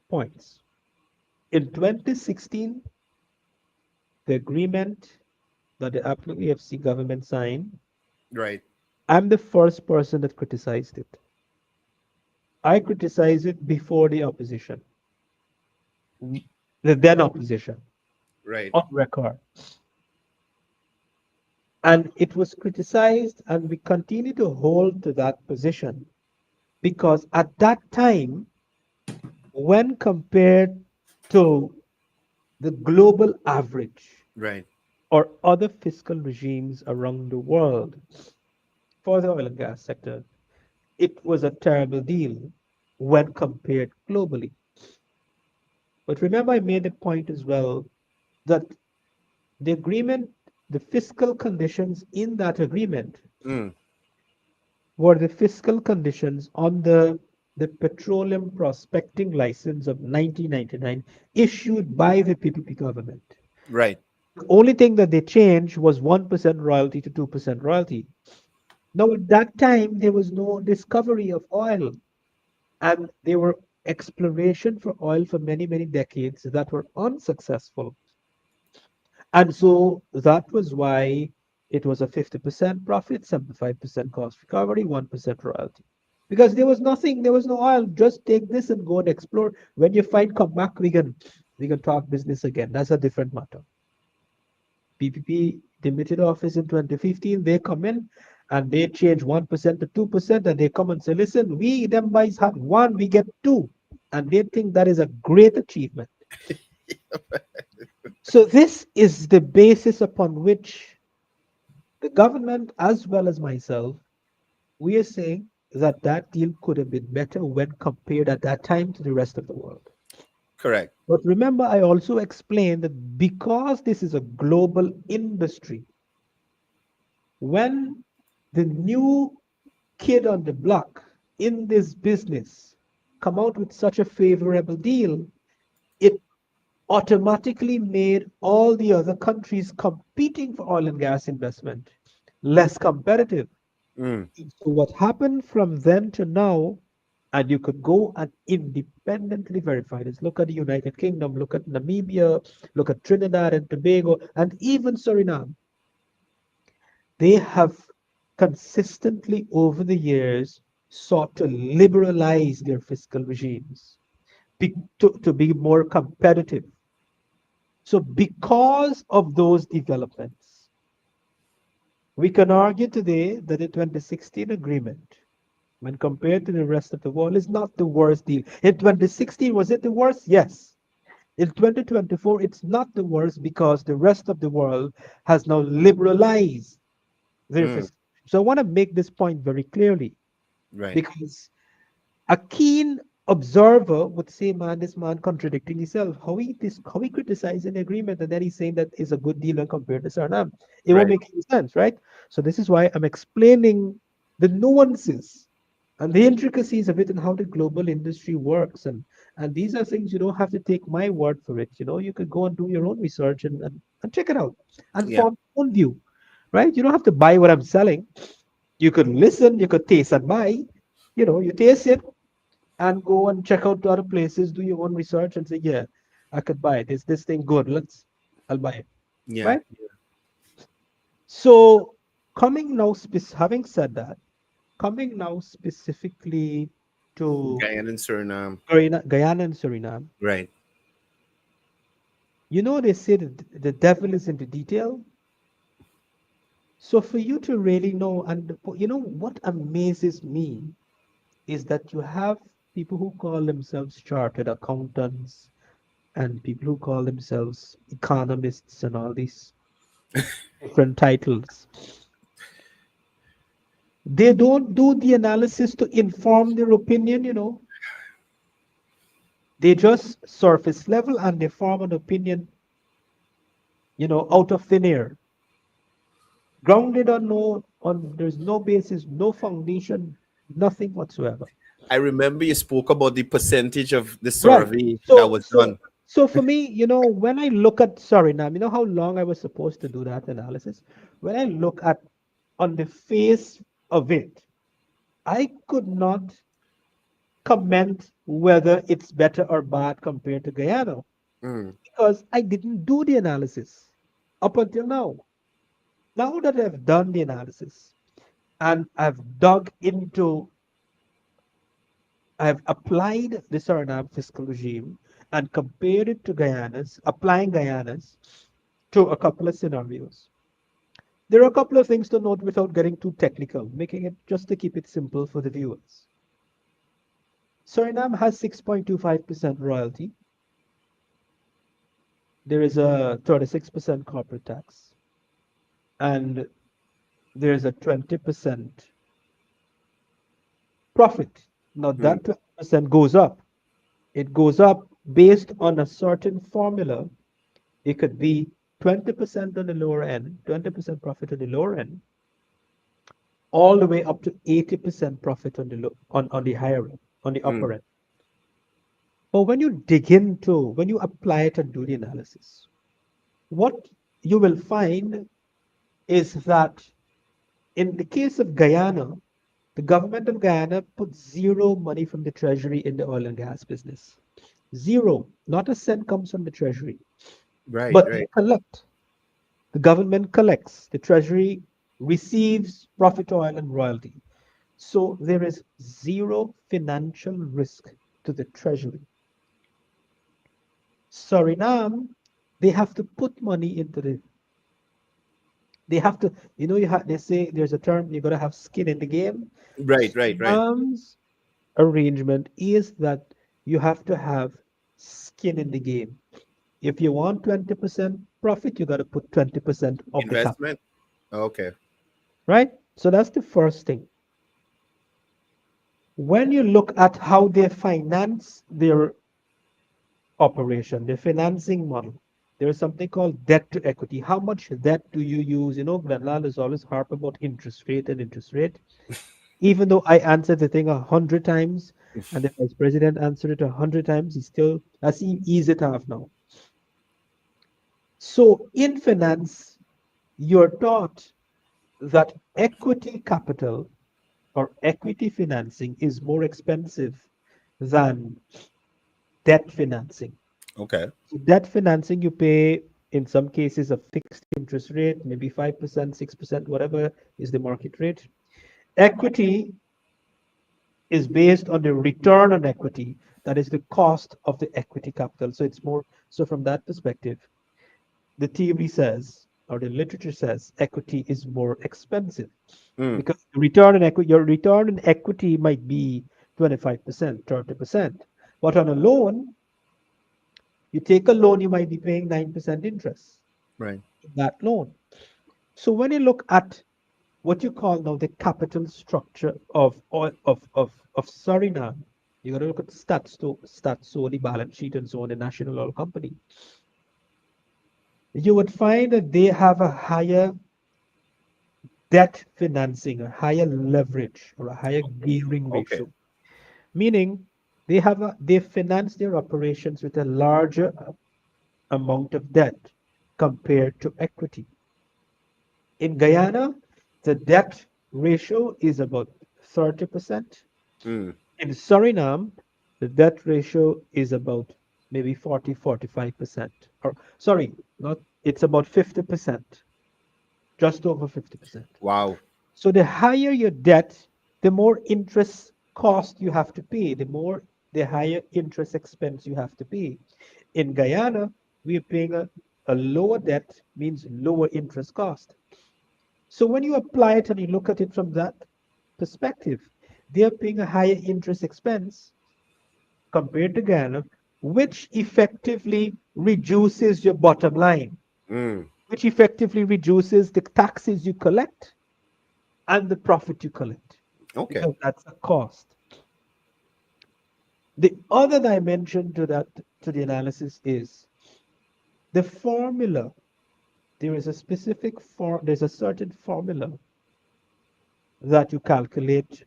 points. In 2016, the agreement that the Apple AFC government signed, Right, I'm the first person that criticized it. I criticized it before the opposition, the then opposition, right, on record. And it was criticized, and we continue to hold to that position because at that time, when compared to the global average right, or other fiscal regimes around the world for the oil and gas sector, it was a terrible deal when compared globally. But remember, I made the point as well that the agreement, the fiscal conditions in that agreement mm, were the fiscal conditions on the petroleum prospecting license of 1999 issued by the PPP government. right, The only thing that they changed was 1% royalty to 2% royalty. Now, at that time, there was no discovery of oil, and there were exploration for oil for many, many decades that were unsuccessful. And so that was why it was a 50% profit, 75% cost recovery, 1% royalty. Because there was nothing, there was no oil. Just take this and go and explore. When you find, come back, we can talk business again. That's a different matter. PPP demitted office in 2015. They come in and they change 1% to 2%, and they come and say, listen, we them guys have one, we get two. And they think that is a great achievement. So this is the basis upon which the government, as well as myself, we are saying that that deal could have been better when compared at that time to the rest of the world. Correct. But remember, I also explained that because this is a global industry, when the new kid on the block in this business come out with such a favorable deal, it automatically made all the other countries competing for oil and gas investment less competitive. Mm. So what happened from then to now, and you could go and independently verify this. Look at the United Kingdom, look at Namibia, look at Trinidad and Tobago, and even Suriname. They have consistently over the years sought to liberalize their fiscal regimes to be more competitive. So, because of those developments, we can argue today that the 2016 agreement, when compared to the rest of the world, is not the worst deal. In 2016, was it the worst? Yes. In 2024, it's not the worst because the rest of the world has now liberalized their Mm. fiscal. So I want to make this point very clearly Right. because a keen observer would say, man, this man contradicting himself. How he criticizing the agreement and then he's saying that is a good deal when compared to Suriname. It won't Right. make any sense, right? So this is why I'm explaining the nuances and the intricacies of it and how the global industry works. And these are things you don't have to take my word for it. You know, you could go and do your own research and check it out and Yeah. form your own view, right? You don't have to buy what I'm selling. You could listen, you could taste and buy. You know, you taste it and go and check out to other places, do your own research and say, yeah, I could buy it. Is this thing good? I'll buy it. Yeah. Right? So coming now, having said that, coming now specifically to Guyana and Suriname. Guyana and Suriname, Right. you know, they say that the devil is in the detail. So for you to really know, and you know, what amazes me is that you have people who call themselves chartered accountants and people who call themselves economists and all these different titles. They don't do the analysis to inform their opinion, you know. They just surface level and they form an opinion, you know, out of thin air. Grounded on there's no basis, no foundation, nothing whatsoever. I remember you spoke about the percentage of the Right. survey that So was so done. so for me, you know, when I look at Suriname, you know how long I was supposed to do that analysis? When I look at on the face of it, I could not comment whether it's better or bad compared to Guyana Mm. because I didn't do the analysis up until now. Now that I've done the analysis and I've applied the Suriname fiscal regime and compared it to applying Guyana's to a couple of scenarios. There are a couple of things to note without getting too technical, making it just to keep it simple for the viewers. Suriname has 6.25% royalty. There is a 36% corporate tax, and there's a 20% profit. Now Mm. that 20% goes up. It goes up based on a certain formula. It could be 20% on the lower end, 20% profit on the lower end, all the way up to 80% profit on the higher end, on the Mm. upper end. But when you apply it and do the analysis, what you will find is that in the case of Guyana, the government of Guyana put zero money from the treasury in the oil and gas business. Zero. Not a cent comes from the treasury. Right. But they Right. collect. The government collects. The treasury receives profit oil and royalty. So there is zero financial risk to the treasury. Suriname, they have to put money into they have to, you know, they say there's a term, you got to have skin in the game. Right. Right. Right. Suriname's arrangement is that you have to have skin in the game. If you want 20% profit, you got to put 20% of the capital, Investment. Okay. right? So that's the first thing. When you look at how they finance their operation, the financing model, there is something called debt to equity. How much debt do you use? Glenland is always harp about interest rate and interest rate. Even though I answered the thing 100 times and the vice president answered it 100 times, he still that's easy to have now. So in finance, you're taught that equity capital or equity financing is more expensive than debt financing. Okay. So debt financing, you pay in some cases a fixed interest rate, maybe 5%, 6%, whatever is the market rate. Equity is based on the return on equity, that is the cost of the equity capital. So it's more, so from that perspective, the theory says, or the literature says, equity is more expensive Mm, because return on equity, your return on equity might be 25%, 30%. But on a loan, you take a loan, you might be paying 9% interest right. in that loan. So when you look at what you call now the capital structure of oil of Suriname, you got to look at stats, so the balance sheet and so on, the national oil company. You would find that they have a higher debt financing, a higher leverage, or a higher gearing Okay. ratio, meaning they finance their operations with a larger amount of debt compared to equity. In Guyana, the debt ratio is about 30%. Mm, In Suriname, the debt ratio is about maybe 40, 45%. Or sorry, not it's about 50%, just over 50%. wow. So the higher your debt, the more interest cost you have to pay, the higher interest expense you have to pay. In Guyana, we are paying a lower debt means lower interest cost. So when you apply it and you look at it from that perspective, they are paying a higher interest expense compared to Guyana, which effectively reduces your bottom line, Mm, which effectively reduces the taxes you collect and the profit you collect, okay. because that's a cost. The other dimension to the analysis is the formula. There's a certain formula that you calculate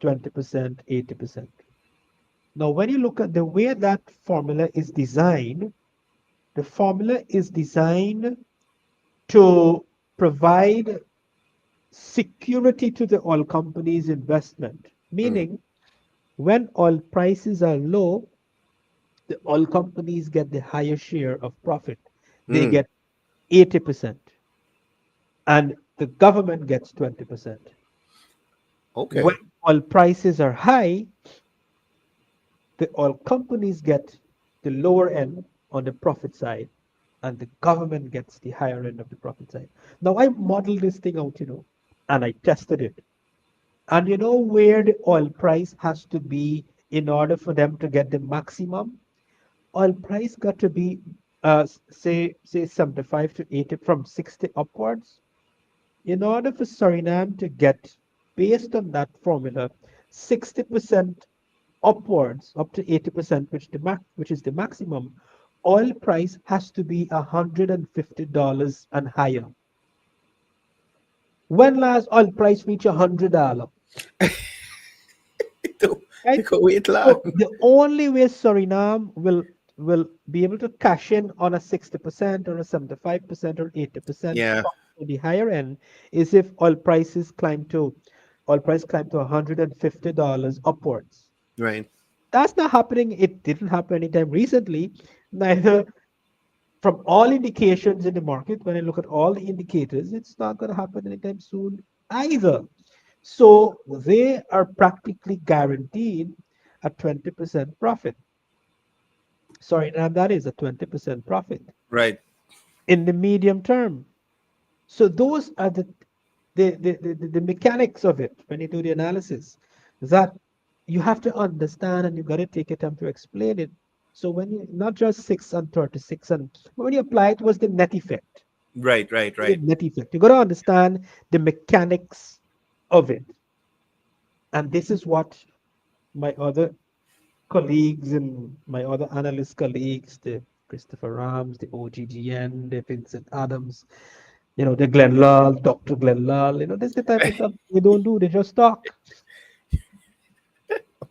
20%, 80%. Now, when you look at the way that formula is designed, the formula is designed to provide security to the oil company's investment, Mm, meaning when oil prices are low, the oil companies get the higher share of profit. They mm, get 80%, and the government gets 20%. When okay. oil prices are high, the oil companies get the lower end on the profit side, and the government gets the higher end of the profit side. Now, I modeled this thing out, and I tested it. And you know where the oil price has to be in order for them to get the maximum? Oil price got to be, say 75 to 80, from 60 upwards. In order for Suriname to get, based on that formula, 60% upwards, up to 80%, which is the maximum, oil price has to be $150 and higher. When last oil price reach $100? They Right? could wait long. So the only way Suriname will be able to cash in on a 60% or a 75% or 80% Yeah, to the higher end is if oil price climb to $150 upwards. right. That's not happening. It didn't happen anytime recently. Neither, from all indications in the market, when I look at all the indicators, it's not going to happen anytime soon either. So they are practically guaranteed a 20% profit. Sorry, now that is a 20% profit Right. in the medium term. So those are the mechanics of it when you do the analysis that you have to understand, and you got to take your time to explain it So when you not just 6 and 36, and when you apply it was the net effect. Right, right, The right. net effect. You got to understand the mechanics of it. And this is what my other colleagues and my other analyst colleagues, the Christopher Rams, the OGGN, the Vincent Adams, the Glenn Lal, Dr. Glenn Lal, this is the type of stuff they don't do. They just talk.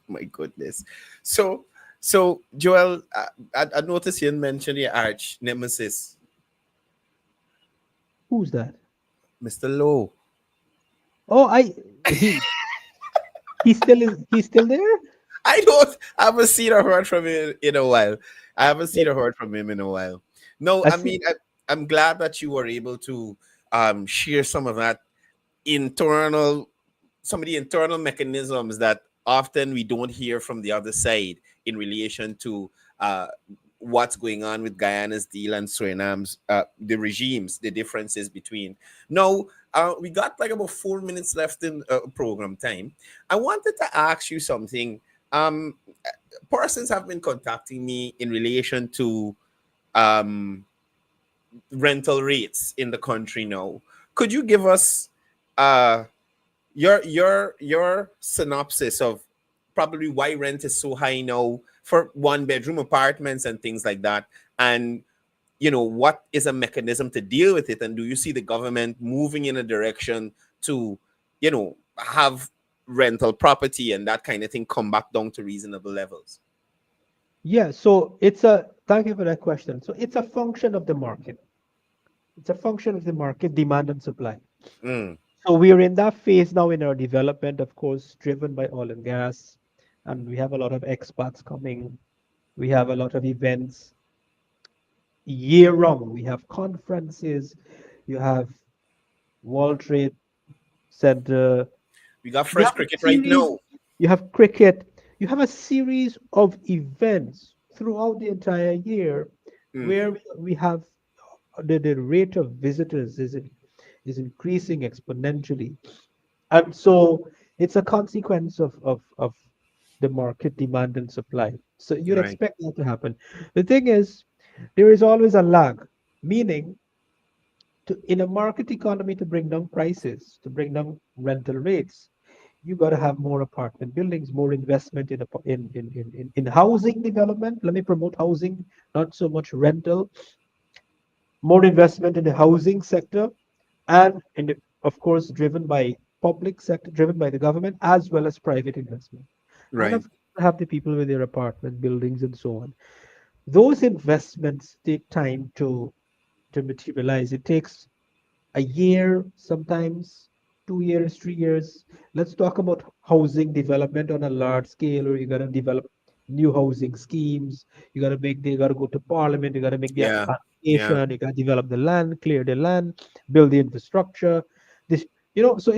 My goodness. So, so Joel, I noticed you mentioned your arch nemesis, Who's that? Mr. Lowe. Oh, he he's still there? I haven't seen or heard from him in a while. I haven't seen or heard from him in a while. No, I I see. mean, I'm glad that you were able to share some of that internal, some of the internal mechanisms that often we don't hear from the other side in relation to uh, what's going on with Guyana's deal and Surinam's, the regimes, the differences between. Now, we got like about 4 minutes left in program time. I wanted to ask you something. Um, Persons have been contacting me in relation to um, rental rates in the country now. Could you give us uh, your synopsis of probably why rent is so high now for one bedroom apartments and things like that, and what is a mechanism to deal with it, and do you see the government moving in a direction to have rental property and that kind of thing come back down to reasonable levels? Yeah, so thank you for that question. So it's a function of the market. It's a function of the market, demand and supply. Mm, So we are in that phase now in our development, of course, driven by oil and gas, and we have a lot of expats coming. We have a lot of events year round. We have conferences. You have World Trade Center. we got You fresh have a cricket right series. now. You have cricket. You have a series of events throughout the entire year Mm, where we have the rate of visitors is increasing exponentially. And so it's a consequence of the market demand and supply. So you'd right. expect that to happen. The thing is, there is always a lag, meaning in a market economy to bring down prices, to bring down rental rates, you got to have more apartment buildings, more investment in housing development. Let me promote housing, not so much rental, more investment in the housing sector, and of course driven by public sector, driven by the government as well as private investment, and Right. of course have the people with their apartment buildings and so on. Those investments take time to materialize. It takes a year, sometimes 2 years, 3 years. Let's talk about housing development on a large scale, or you got to develop new housing schemes. You got to go to parliament, you got to make the Yeah. Yeah. application, you got to develop the land, clear the land, build the infrastructure. This, so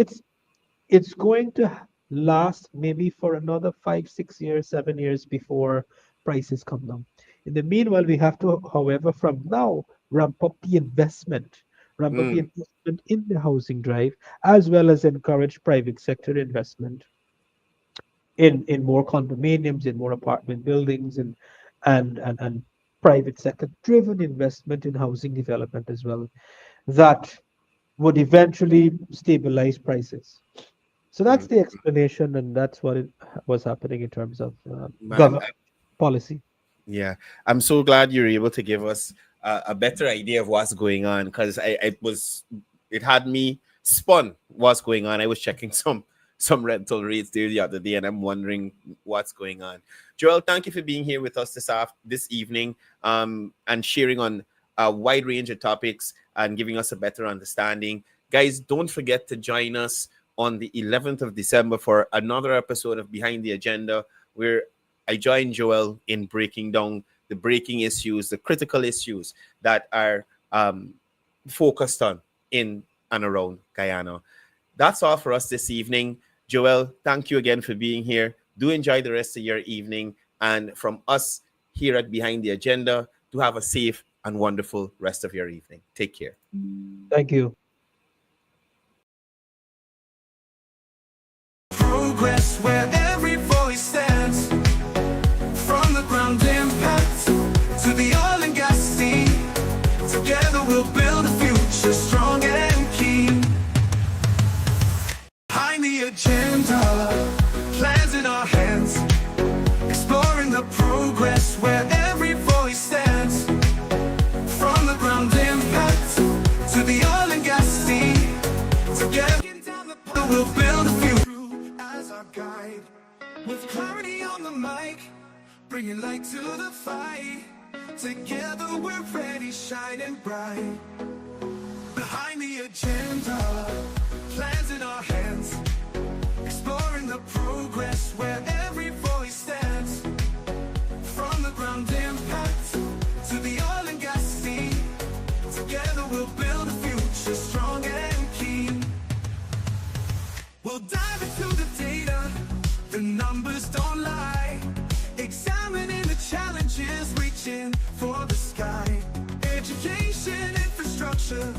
it's going to last maybe for another 5, 6 years, 7 years before prices come down. In the meanwhile, we have to, however, from now ramp up the Mm, investment in the housing drive, as well as encourage private sector investment in more condominiums, in more apartment buildings, and private sector driven investment in housing development as well. That would eventually stabilize prices. So that's mm. the explanation, and that's what it was happening in terms of Man, government policy. yeah, I'm so glad you're able to give us a better idea of what's going on, because it had me spun what's going on. I was checking some rental rates there the other day, and I'm wondering what's going on. Joel, thank you for being here with us this evening, and sharing on a wide range of topics and giving us a better understanding. Guys, don't forget to join us on the 11th of December for another episode of Behind the Agenda, where I join Joel in breaking down the breaking issues, the critical issues that are focused on in and around Guyana. That's all for us this evening. Joel, thank you again for being here. Do enjoy the rest of your evening. And from us here at Behind the Agenda, do have a safe and wonderful rest of your evening. Take care. Thank you. Progress where every voice stands, from the ground impact the mic, bringing light to the fight. Together we're ready, shining bright. Behind the agenda, plans in our hands, exploring the progress where every voice stands. From the ground impact to the oil and gas scene, together we'll build a future strong and keen. We'll dive into the data, the numbers don't lie, examining the challenges, reaching for the sky. Education, infrastructure,